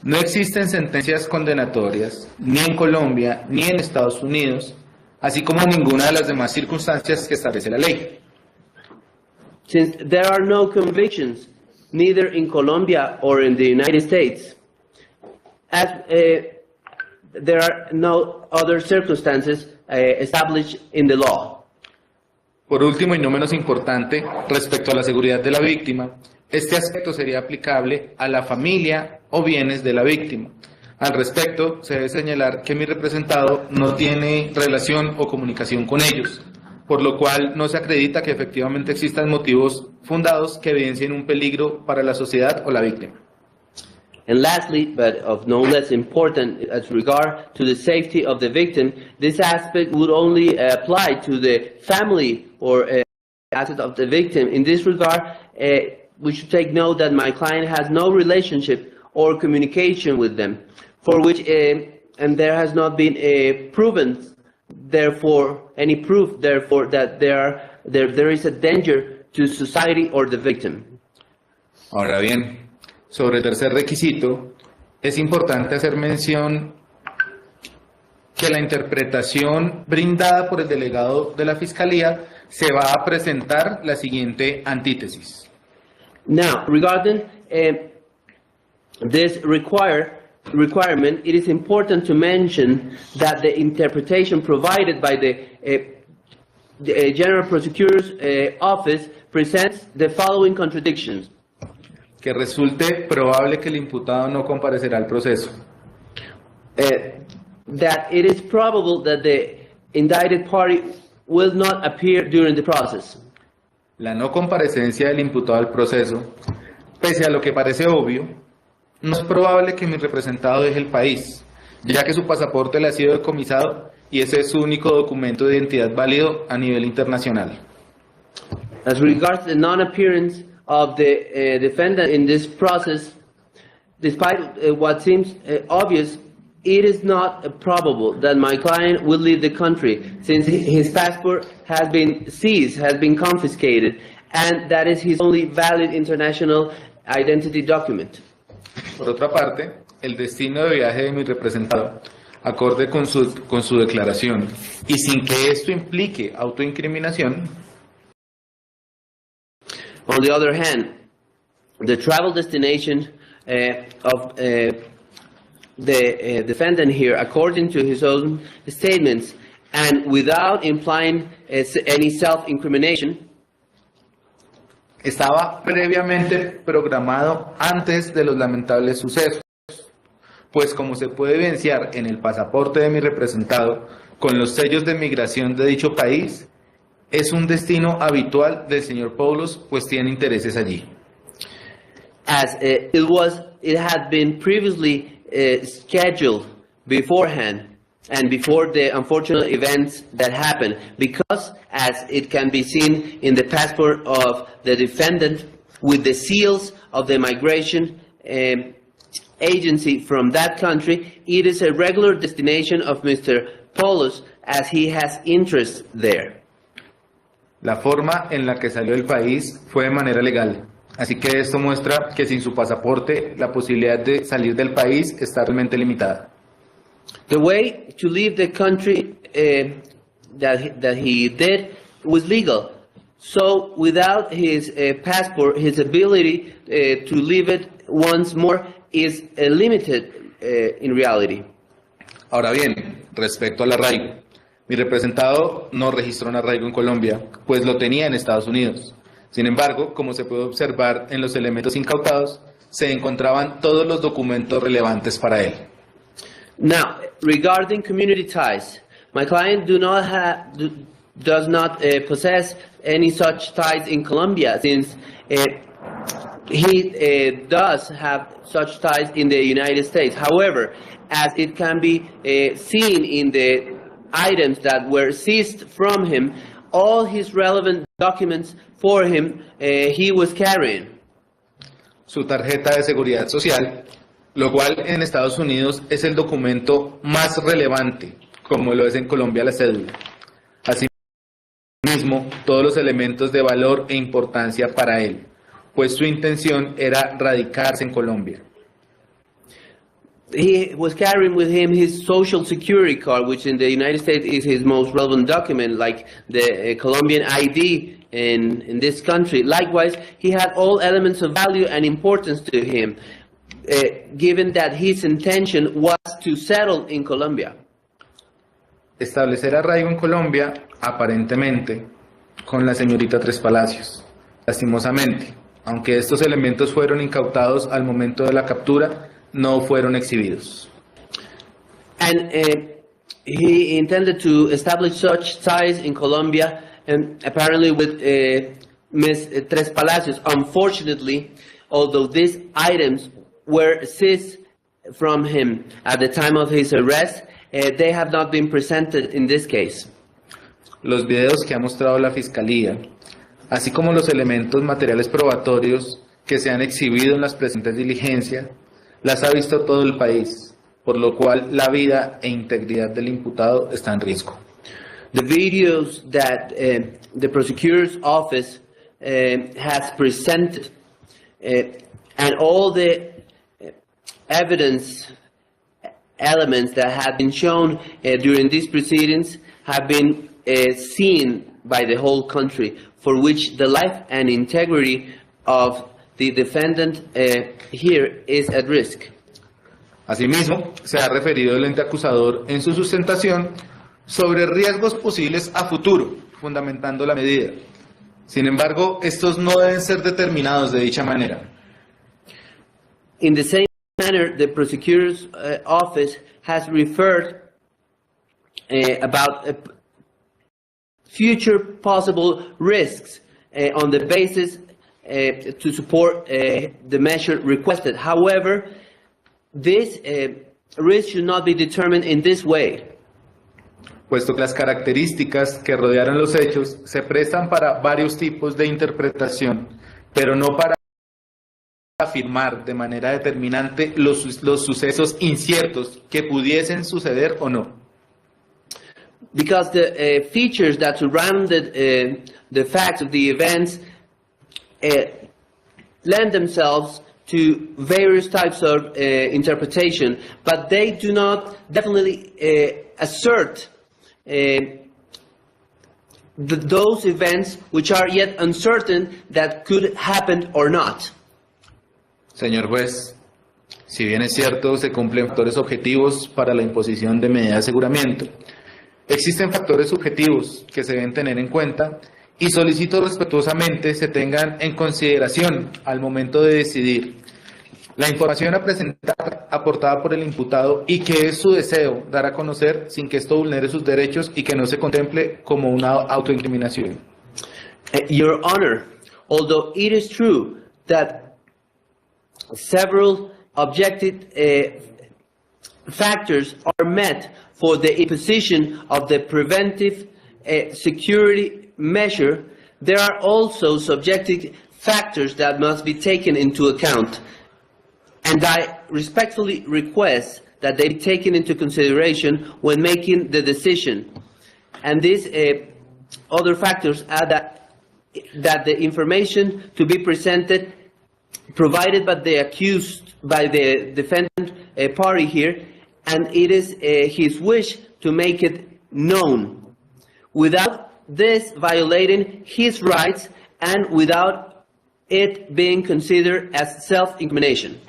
Speaker 4: No existen sentencias condenatorias, ni en Colombia, ni en Estados Unidos, así como en ninguna de las demás circunstancias que establece la ley.
Speaker 2: Since there are no convictions, neither in Colombia or in the United States, as there are no other circumstances established in the law.
Speaker 4: Por último y no menos importante, respecto a la seguridad de la víctima, este aspecto sería aplicable a la familia o bienes de la víctima. Al respecto, se debe señalar que mi representado no tiene relación o comunicación con ellos, por lo cual no se acredita que efectivamente existan motivos fundados que evidencien un peligro para la sociedad o la víctima.
Speaker 2: And lastly, but of no less important as regard to the safety of the victim, this aspect would only apply to the family or assets of the victim. In this regard, we should take note that my client has no relationship or communication with them, for which, and there has not been proven, therefore, any proof, therefore, that there is a danger to society or the victim.
Speaker 4: Ahora bien, sobre el tercer requisito, es importante hacer mención que la interpretación brindada por el delegado de la Fiscalía se va a presentar la siguiente antítesis.
Speaker 2: Now, regarding this requirement, it is important to mention that the interpretation provided by the General Prosecutor's Office presents the following contradictions.
Speaker 4: Que resulte probable que el imputado no comparecerá al proceso.
Speaker 2: That it is probable that the indicted party will not appear during the process.
Speaker 4: La no comparecencia del imputado al proceso, pese a lo que parece obvio, no es probable que mi representado deje el país, ya que su pasaporte le ha sido decomisado y ese es su único documento de identidad válido a nivel internacional.
Speaker 2: As regards the non-appearance of the defendant in this process, despite what seems obvious, it is not probable that my client will leave the country, since his passport has been seized, has been confiscated, and that is his only valid international identity document.
Speaker 4: Por otra parte, el destino de viaje de mi representado, acorde con su declaración, y sin que esto implique autoincriminación.
Speaker 2: On the other hand, the travel destination of the defendant here, according to his own statements, and without implying any self-incrimination,
Speaker 4: estaba previamente programado antes de los lamentables sucesos, pues como se puede evidenciar en el pasaporte de mi representado, con los sellos de migración de dicho país, es un destino habitual del señor POULOS, pues tiene intereses allí.
Speaker 2: As it had been previously scheduled beforehand and before the unfortunate events that happened, because as it can be seen in the passport of the defendant with the seals of the migration agency from that country, it is a regular destination of Mr. POULOS as he has interest there.
Speaker 4: La forma en la que salió del país fue de manera legal, así que esto muestra que sin su pasaporte la posibilidad de salir del país está realmente limitada.
Speaker 2: The way to leave the country that he did was legal. So without his passport, his ability to leave it once more is limited in reality.
Speaker 4: Ahora bien, respecto al arraigo, mi representado no registró un arraigo en Colombia, pues lo tenía en Estados Unidos. Sin embargo, como se puede observar en los elementos incautados, se encontraban todos los documentos relevantes para él.
Speaker 2: Now, regarding community ties, my client does not possess any such ties in Colombia, since he does have such ties in the United States. However, as it can be seen in the items that were seized from him, all his relevant documents for him he was carrying.
Speaker 4: Su tarjeta de seguridad social, lo cual en Estados Unidos es el documento más relevante, como lo es en Colombia la cédula. Asimismo, todos los elementos de valor e importancia para él, pues su intención era radicarse en Colombia.
Speaker 2: He was carrying with him his social security card, which in the United States is his most relevant document, like the Colombian ID in this country. Likewise, he had all elements of value and importance to him, given that his intention was to settle in Colombia.
Speaker 4: Establecer arraigo en Colombia, aparentemente, con la señorita Trespalacios. Lastimosamente, aunque estos elementos fueron incautados al momento de la captura, no fueron exhibidos.
Speaker 2: And he intended to establish such ties in Colombia, and apparently with Ms. Trespalacios. Unfortunately, although these items were seized from him at the time of his arrest, they have not been presented in this case.
Speaker 4: Los videos que ha mostrado la Fiscalía, así como los elementos materiales probatorios que se han exhibido en las presentes diligencias, las ha visto todo el país, por lo cual la vida e integridad del imputado está en riesgo.
Speaker 2: The videos that the prosecutor's office has presented and all the evidence elements that have been shown during these proceedings have been seen by the whole country, for which the life and integrity of the defendant here is at risk.
Speaker 4: Asimismo, se ha referido el ente acusador en su sustentación sobre riesgos posibles a futuro, fundamentando la medida. Sin embargo, estos no deben ser determinados de dicha manera.
Speaker 2: In the same manner, the prosecutor's office has referred about future possible risks on the basis to support the measure requested. However, this risk should not be determined in this way.
Speaker 4: Puesto que las características que rodearon los hechos se prestan para varios tipos de interpretación, pero no para afirmar de manera determinante los sucesos inciertos que pudiesen suceder o no.
Speaker 2: Because the features that surrounded the facts of the events lend themselves to various types of interpretation, but they do not definitely assert those events which are yet uncertain that could happen or not.
Speaker 4: Señor juez, si bien es cierto se cumplen factores objetivos para la imposición de medida de aseguramiento, existen factores subjetivos que se deben tener en cuenta y solicito respetuosamente se tengan en consideración al momento de decidir la información a presentar aportada por el imputado y que es su deseo dar a conocer sin que esto vulnere sus derechos y que no se contemple como una autoincriminación.
Speaker 2: Your Honor, although it is true that several objective factors are met for the imposition of the preventive security measure, there are also subjective factors that must be taken into account. And I respectfully request that they be taken into consideration when making the decision. And these other factors are that the information to be presented, provided by the accused, by the defendant party here, and it is his wish to make it known, without this violating his rights and without it being considered as self-incrimination.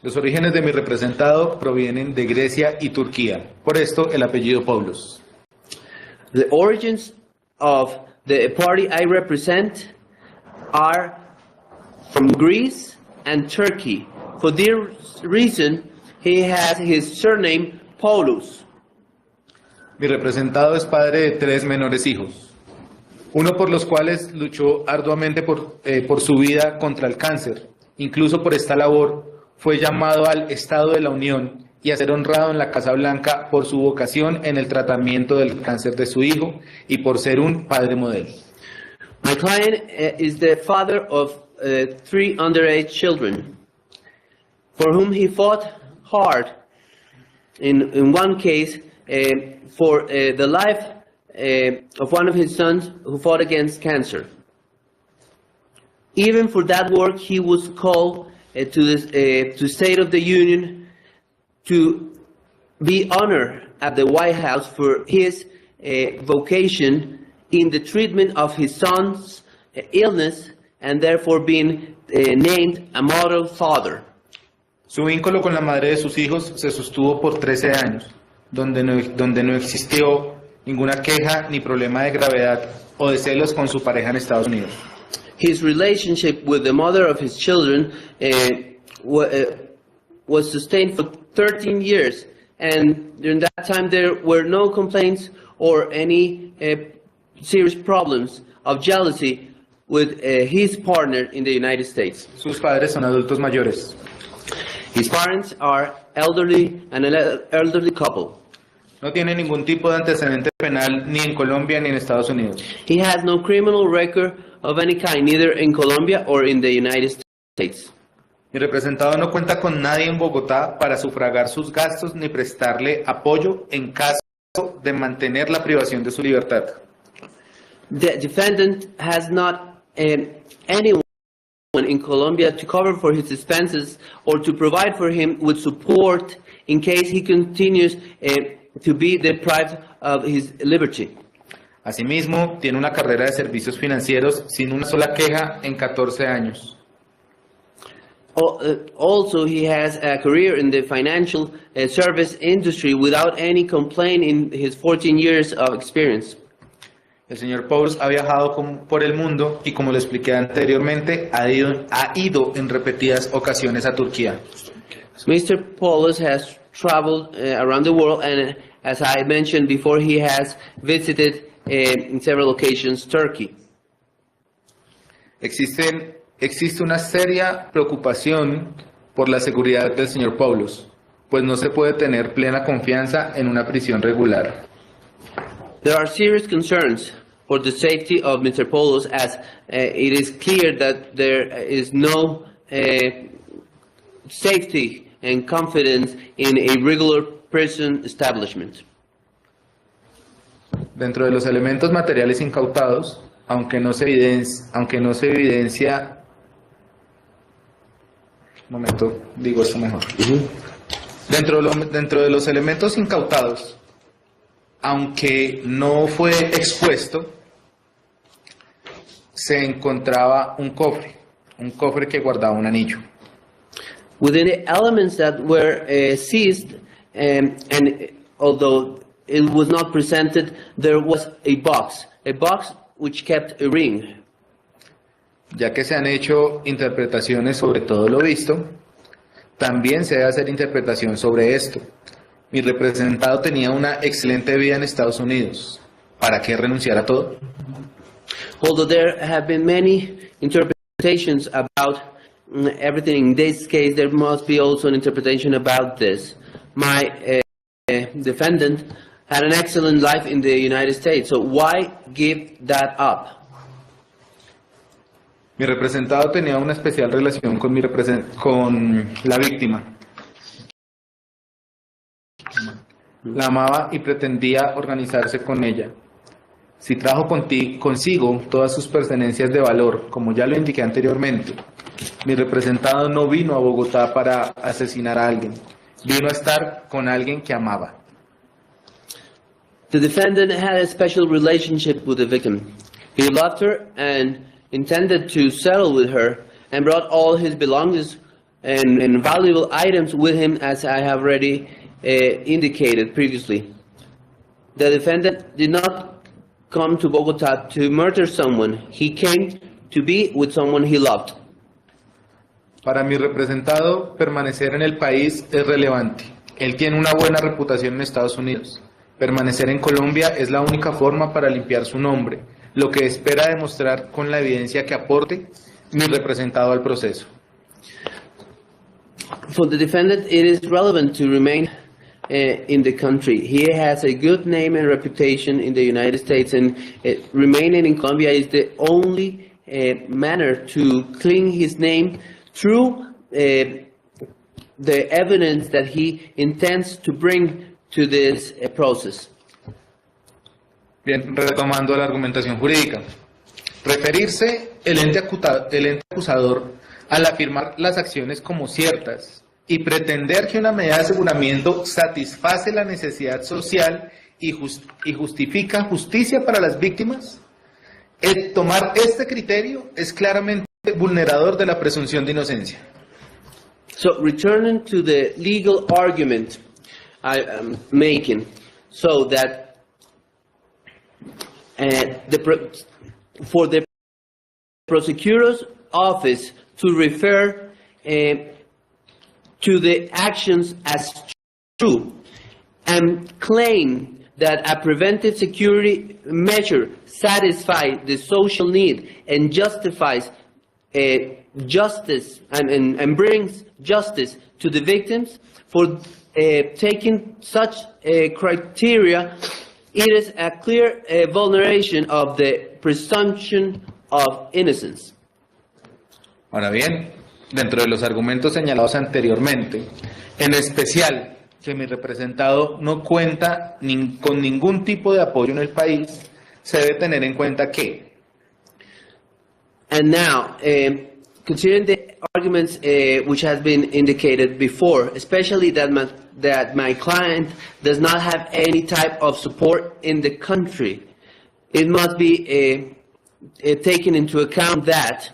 Speaker 4: Los orígenes de mi representado provienen de Grecia y Turquía, por esto el apellido POULOS.
Speaker 2: The origins of the party I represent are from Greece and Turkey. For this reason, he has his surname POULOS.
Speaker 4: Mi representado es padre de 3 menores hijos, uno por los cuales luchó arduamente por su vida contra el cáncer. Incluso por esta labor fue llamado al Estado de la Unión y a ser honrado en la Casa Blanca por su vocación en el tratamiento del cáncer de su hijo y por ser un padre modelo.
Speaker 2: My client is the father of 3 underage children, for whom he fought hard. In one case, for the life of one of his sons who fought against cancer. Even for that work, he was called to State of the Union to be honored at the White House for his vocation in the treatment of his son's illness, and therefore being named a model father.
Speaker 4: Su vínculo con la madre de sus hijos se sostuvo por 13 años, donde no existió ninguna queja ni problema de gravedad o de celos con su pareja en Estados Unidos.
Speaker 2: His relationship with the mother of his children was sustained for 13 years, and during that time there were no complaints or any serious problems of jealousy with his partner in the United States.
Speaker 4: Sus padres son adultos mayores.
Speaker 2: His parents are elderly and an elderly couple.
Speaker 4: No tiene ningún tipo de antecedente penal ni en Colombia ni en Estados Unidos.
Speaker 2: He has no criminal record of any kind, neither in Colombia or in the United States.
Speaker 4: Mi representado no cuenta con nadie en Bogotá para sufragar sus gastos ni prestarle apoyo en caso de mantener la privación de su libertad.
Speaker 2: The defendant has not anyone in Colombia to cover for his expenses or to provide for him with support in case he continues to be deprived of his liberty.
Speaker 4: Asimismo, tiene una carrera de servicios financieros sin una sola queja en 14 años.
Speaker 2: Also, he has a career in the financial service industry without any complaint in his 14 years of experience.
Speaker 4: El señor Poulos ha viajado por el mundo y, como lo expliqué anteriormente, ha ido en repetidas ocasiones a Turquía.
Speaker 2: Mr. Poulos has traveled around the world, and as I mentioned before, he has visited in several occasions Turkey.
Speaker 4: Existe una seria preocupación por la seguridad del señor Poulos, pues no se puede tener plena confianza en una prisión regular.
Speaker 2: There are serious concerns for the safety of Mr. Poulos, as it is clear that there is no safety and confidence in a regular prison establishment.
Speaker 4: Dentro de los elementos materiales incautados, aunque no se evidencia, un momento, digo esto mejor. Dentro de los elementos incautados, aunque no fue expuesto, se encontraba un cofre que guardaba un anillo.
Speaker 2: Within the elements that were seized, and although it was not presented, there was a box which kept a ring.
Speaker 4: Ya que se han hecho interpretaciones sobre todo lo visto, también se debe hacer interpretación sobre esto. Mi representado tenía una excelente vida en Estados Unidos. ¿Para qué renunciar a todo?
Speaker 2: Although there have been many interpretations about everything in this case, there must be also an interpretation about this. My defendant had an excellent life in the United States, so why give that up?
Speaker 4: Mi representado tenía una especial relación con la víctima. La amaba y pretendía organizarse con ella. Si trajo consigo todas sus pertenencias de valor, como ya lo indiqué anteriormente, mi representado no vino a Bogotá para asesinar a alguien, vino a estar con alguien que amaba.
Speaker 2: The defendant had a special relationship with the victim. He loved her and intended to settle with her, and brought all his belongings and valuable items with him, as I have already indicated previously. The defendant did not come to Bogota to murder someone. He came to be with someone he loved.
Speaker 4: Para mi representado, permanecer en el país es relevante. Él tiene una buena reputación en Estados Unidos. Permanecer en Colombia es la única forma para limpiar su nombre, lo que espera demostrar con la evidencia que aporte mi representado al proceso.
Speaker 2: For the defendant, it is relevant to remain in the country. He has a good name and reputation in the United States, and remaining in Colombia is the only manner to clean his name through the evidence that he intends to bring to this process.
Speaker 4: Bien, retomando la argumentación jurídica. Referirse el ente acusador al afirmar las acciones como ciertas y pretender que una medida de aseguramiento satisface la necesidad social y justifica justicia para las víctimas, tomar este criterio es claramente vulnerador de la presunción de inocencia.
Speaker 2: So returning to the legal argument I am making, so that for the prosecutor's office to refer to the actions as true and claim that a preventive security measure satisfies the social need and justifies justice and brings justice to the victims, for taking such criteria, it is a clear vulneration of the presumption of innocence.
Speaker 4: Ahora bien, dentro de los argumentos señalados anteriormente, en especial que mi representado no cuenta con ningún tipo de apoyo en el país, se debe tener en cuenta que...
Speaker 2: And now, considering the arguments which has been indicated before, especially that my client does not have any type of support in the country, it must be taken into account that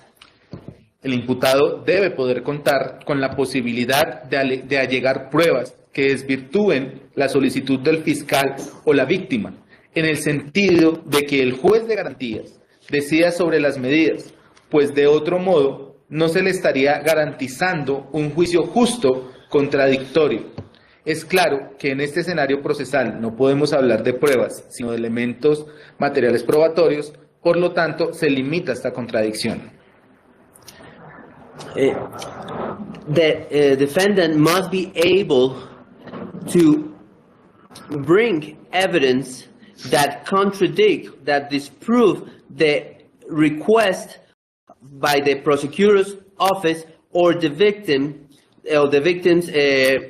Speaker 4: el imputado debe poder contar con la posibilidad de allegar pruebas que desvirtúen la solicitud del fiscal o la víctima, en el sentido de que el juez de garantías decida sobre las medidas, pues de otro modo no se le estaría garantizando un juicio justo contradictorio. Es claro que en este escenario procesal no podemos hablar de pruebas, sino de elementos materiales probatorios, por lo tanto se limita esta contradicción.
Speaker 2: The defendant must be able to bring evidence that contradict, that disprove the request by the prosecutor's office or the victim, or the victim's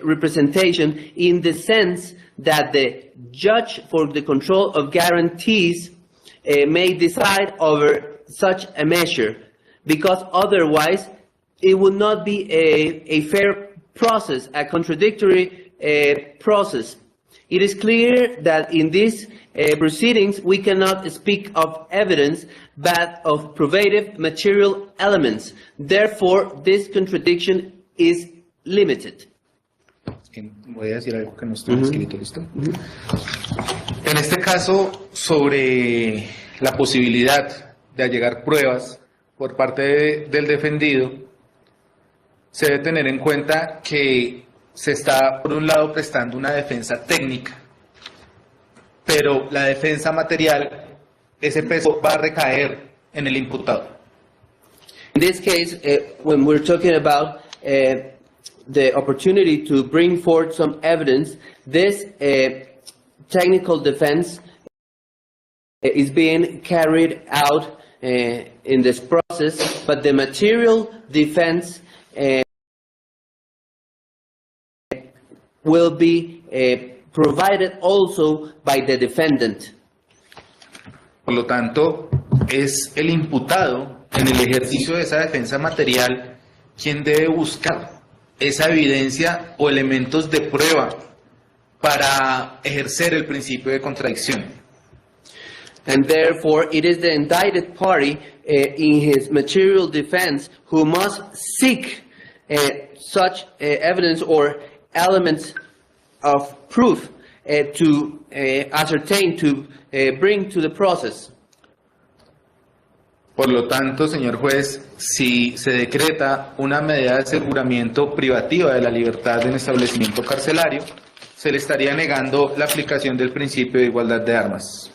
Speaker 2: representation, in the sense that the judge for the control of guarantees may decide over such a measure, because otherwise it would not be a fair process, a contradictory process. It is clear that in these proceedings we cannot speak of evidence but of probative material elements. Therefore, this contradiction is limited.
Speaker 4: Voy a decir algo que no está escrito, ¿listo? En este caso, sobre la posibilidad de allegar pruebas por parte del defendido, se debe tener en cuenta que se está, por un lado, prestando una defensa técnica, pero la defensa material, ese peso va a recaer en el imputado.
Speaker 2: In this case, when we're talking about the opportunity to bring forth some evidence, this technical defense is being carried out in this process, but the material defense will be provided also by the defendant.
Speaker 4: Por lo tanto, es el imputado en el ejercicio de esa defensa material quien debe buscar esa evidencia o elementos de prueba para ejercer el principio de contradicción.
Speaker 2: And therefore, it is the indicted party in his material defense who must seek such evidence or elements of proof to ascertain, to bring to the process.
Speaker 4: Por lo tanto, señor juez, si se decreta una medida de aseguramiento privativa de la libertad en establecimiento carcelario, se le estaría negando la aplicación del principio de igualdad de armas.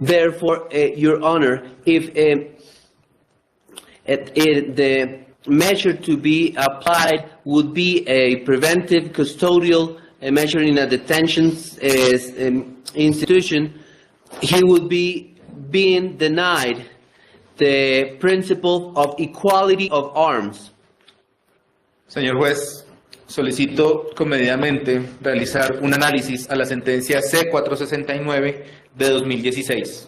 Speaker 2: Therefore, Your Honor, if the measure to be applied would be a preventive custodial measure in a detention institution, he would be being denied the principle of equality of arms.
Speaker 4: Señor juez, solicito comedidamente realizar un análisis a la sentencia C-469 de 2016.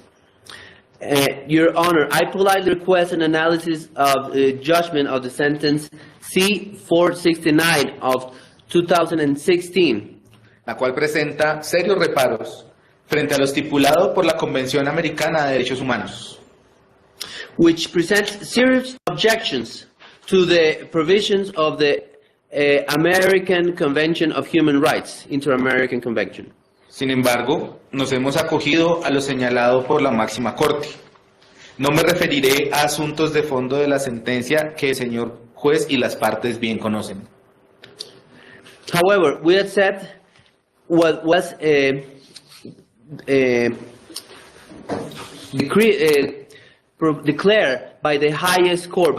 Speaker 2: Your Honor, I politely request an analysis of the judgment of the sentence C-469 of 2016,
Speaker 4: la cual presenta serios reparos frente a lo estipulado por la Convención Americana de Derechos Humanos,
Speaker 2: which presents serious objections to the provisions of the American Convention of Human Rights, Inter-American Convention.
Speaker 4: Sin embargo, nos hemos acogido a lo señalado por la máxima corte. No me referiré a asuntos de fondo de la sentencia que el señor juez y las partes bien conocen.
Speaker 2: However, we accept what was declared by the highest court,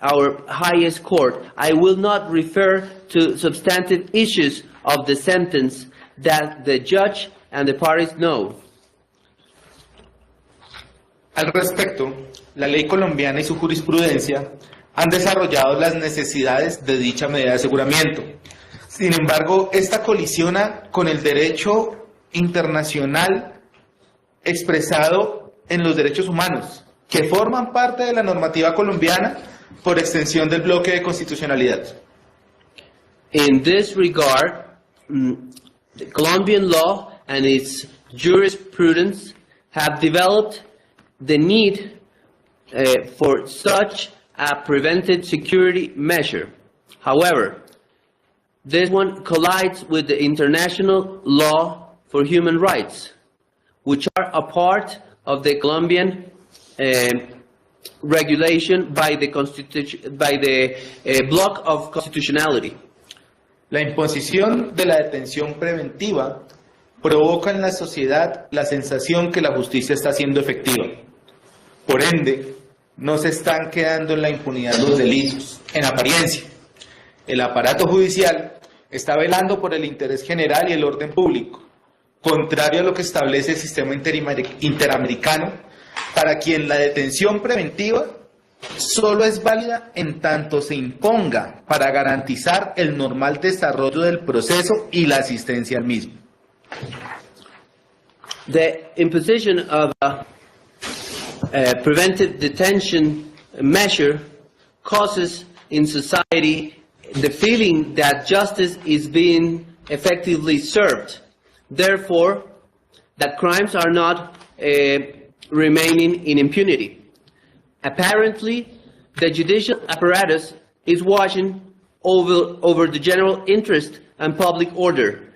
Speaker 2: our highest court. I will not refer to substantive issues of the sentence that the judge and the parties know.
Speaker 4: Al respecto, la ley colombiana y su jurisprudencia han desarrollado las necesidades de dicha medida de aseguramiento. Sin embargo, esta colisiona con el derecho internacional expresado en los derechos humanos, que forman parte de la normativa colombiana por extensión del bloque de constitucionalidad.
Speaker 2: In this regard, the Colombian law and its jurisprudence have developed the need for such a preventive security measure. However, this one collides with the international law for human rights, which are a part of the Colombian regulation by the block of constitutionality.
Speaker 4: La imposición de la detención preventiva provoca en la sociedad la sensación que la justicia está siendo efectiva. Por ende, no se están quedando en la impunidad los delitos, en apariencia. El aparato judicial está velando por el interés general y el orden público, contrario a lo que establece el sistema interamericano, para quien la detención preventiva solo es válida en tanto se imponga para garantizar el normal desarrollo del proceso y la asistencia al mismo.
Speaker 2: The imposition of a preventive detention measure causes in society the feeling that justice is being effectively served. Therefore, that crimes are not remaining in impunity. Apparently, the judicial apparatus is watching over the general interest and public order.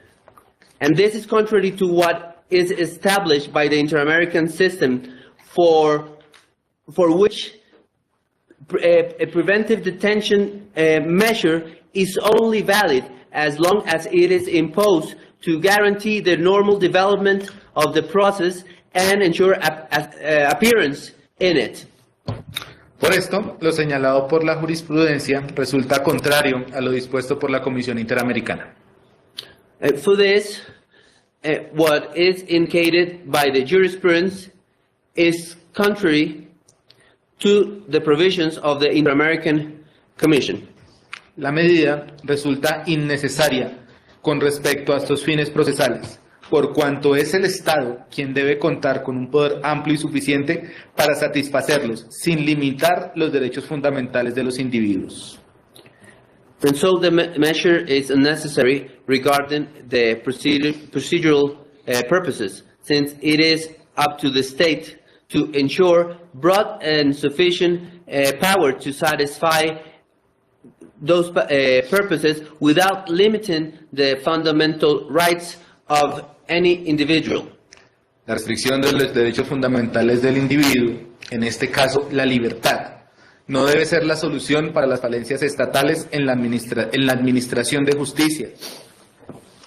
Speaker 2: And this is contrary to what is established by the Inter-American system for which a preventive detention measure is only valid as long as it is imposed to guarantee the normal development of the process and ensure appearance in it.
Speaker 4: Por esto, lo señalado por la jurisprudencia resulta contrario a lo dispuesto por la Comisión Interamericana.
Speaker 2: For this, what is indicated by the jurisprudence is contrary to the provisions of the Inter-American Commission.
Speaker 4: La medida resulta innecesaria con respecto a estos fines procesales, por cuanto es el Estado quien debe contar con un poder amplio y suficiente para satisfacerlos, sin limitar los derechos fundamentales de los individuos.
Speaker 2: And so the measure is unnecessary regarding the procedural purposes, since it is up to the state to ensure broad and sufficient power to satisfy those purposes without limiting the fundamental rights of any individual.
Speaker 4: La restricción de los derechos fundamentales del individuo en este caso la libertad, no debe ser la solución para las falencias estatales en la administración de justicia.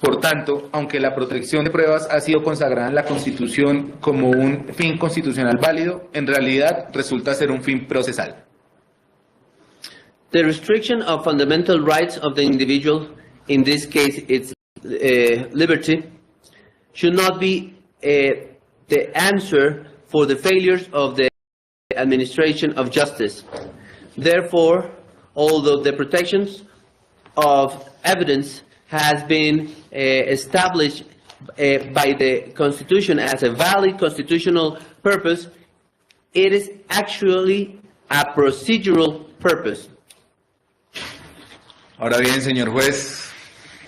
Speaker 4: Por tanto, aunque la protección de pruebas ha sido consagrada en la Constitución como un fin constitucional válido, en realidad resulta ser un fin procesal.
Speaker 2: The restriction of fundamental rights of the individual, in this case its liberty, should not be the answer for the failures of the administration of justice. Therefore, although the protections of evidence has been established by the Constitution as a valid constitutional purpose, it is actually a procedural purpose.
Speaker 4: Ahora bien, señor juez,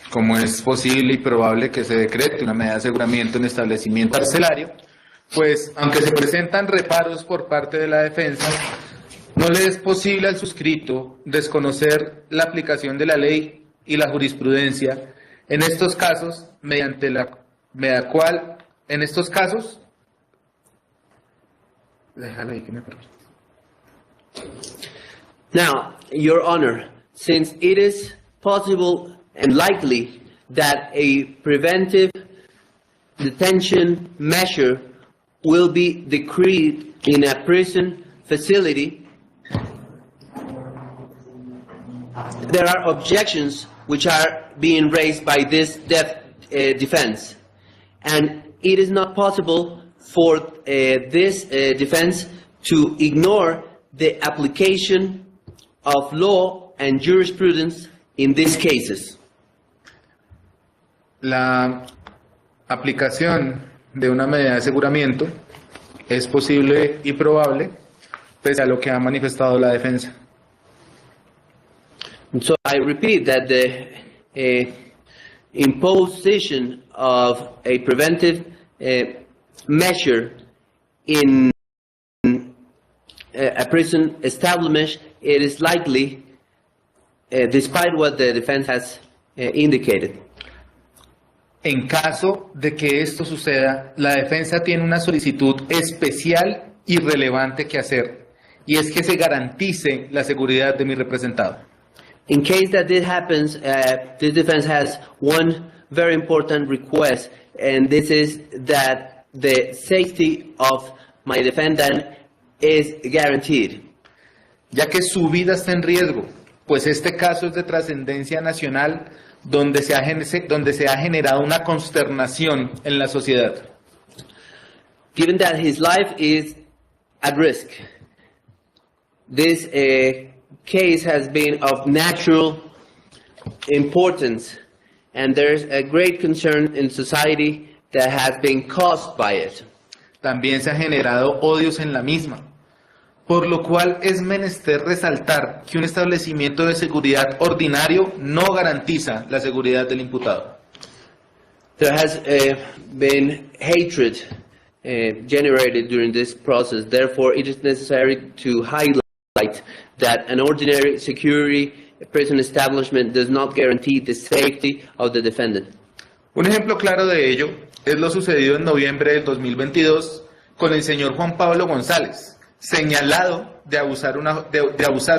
Speaker 4: como es posible y probable que se decrete una medida de aseguramiento en establecimiento carcelario, pues aunque se presentan reparos por parte de la defensa, no le es posible al suscrito desconocer la aplicación de la ley y la jurisprudencia en estos casos, mediante la cual, en estos casos, déjalo ahí que me permite.
Speaker 2: Now, Your Honor, since it is possible and likely that a preventive detention measure will be decreed in a prison facility, there are objections which are being raised by this defense, and it is not possible for this defense to ignore the application of law and jurisprudence in these cases.
Speaker 4: La aplicación de una medida de aseguramiento es posible y probable pese a lo que ha manifestado la defensa.
Speaker 2: So I repeat that the imposition of a preventive measure in a prison establishment, it is likely, despite what the defense has indicated.
Speaker 4: En caso de que esto suceda, la defensa tiene una solicitud especial y relevante que hacer, y es que se garantice la seguridad de mi representado.
Speaker 2: In case that this happens, this defense has one very important request, and this is that the safety of my defendant is guaranteed.
Speaker 4: Ya que su vida está en riesgo, pues este caso es de trascendencia nacional donde se ha generado una consternación en la sociedad.
Speaker 2: Given that his life is at risk, this case has been of natural importance, and there's a great concern in society that has been caused by it.
Speaker 4: También se ha generado odios en la misma, por lo cual es menester resaltar que un establecimiento de seguridad ordinario no garantiza la seguridad del imputado.
Speaker 2: There has been hatred generated during this process. Therefore, it is necessary to highlight that an ordinary security prison establishment does not guarantee the safety of the defendant.
Speaker 4: Un ejemplo claro de ello es lo sucedido en noviembre del 2022 con el señor Juan Pablo González, señalado de abusar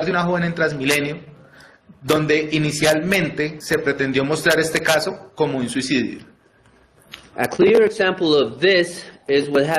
Speaker 4: de una joven en Transmilenio, donde inicialmente se pretendió mostrar este caso como un suicidio.
Speaker 2: A clear example of this is what happened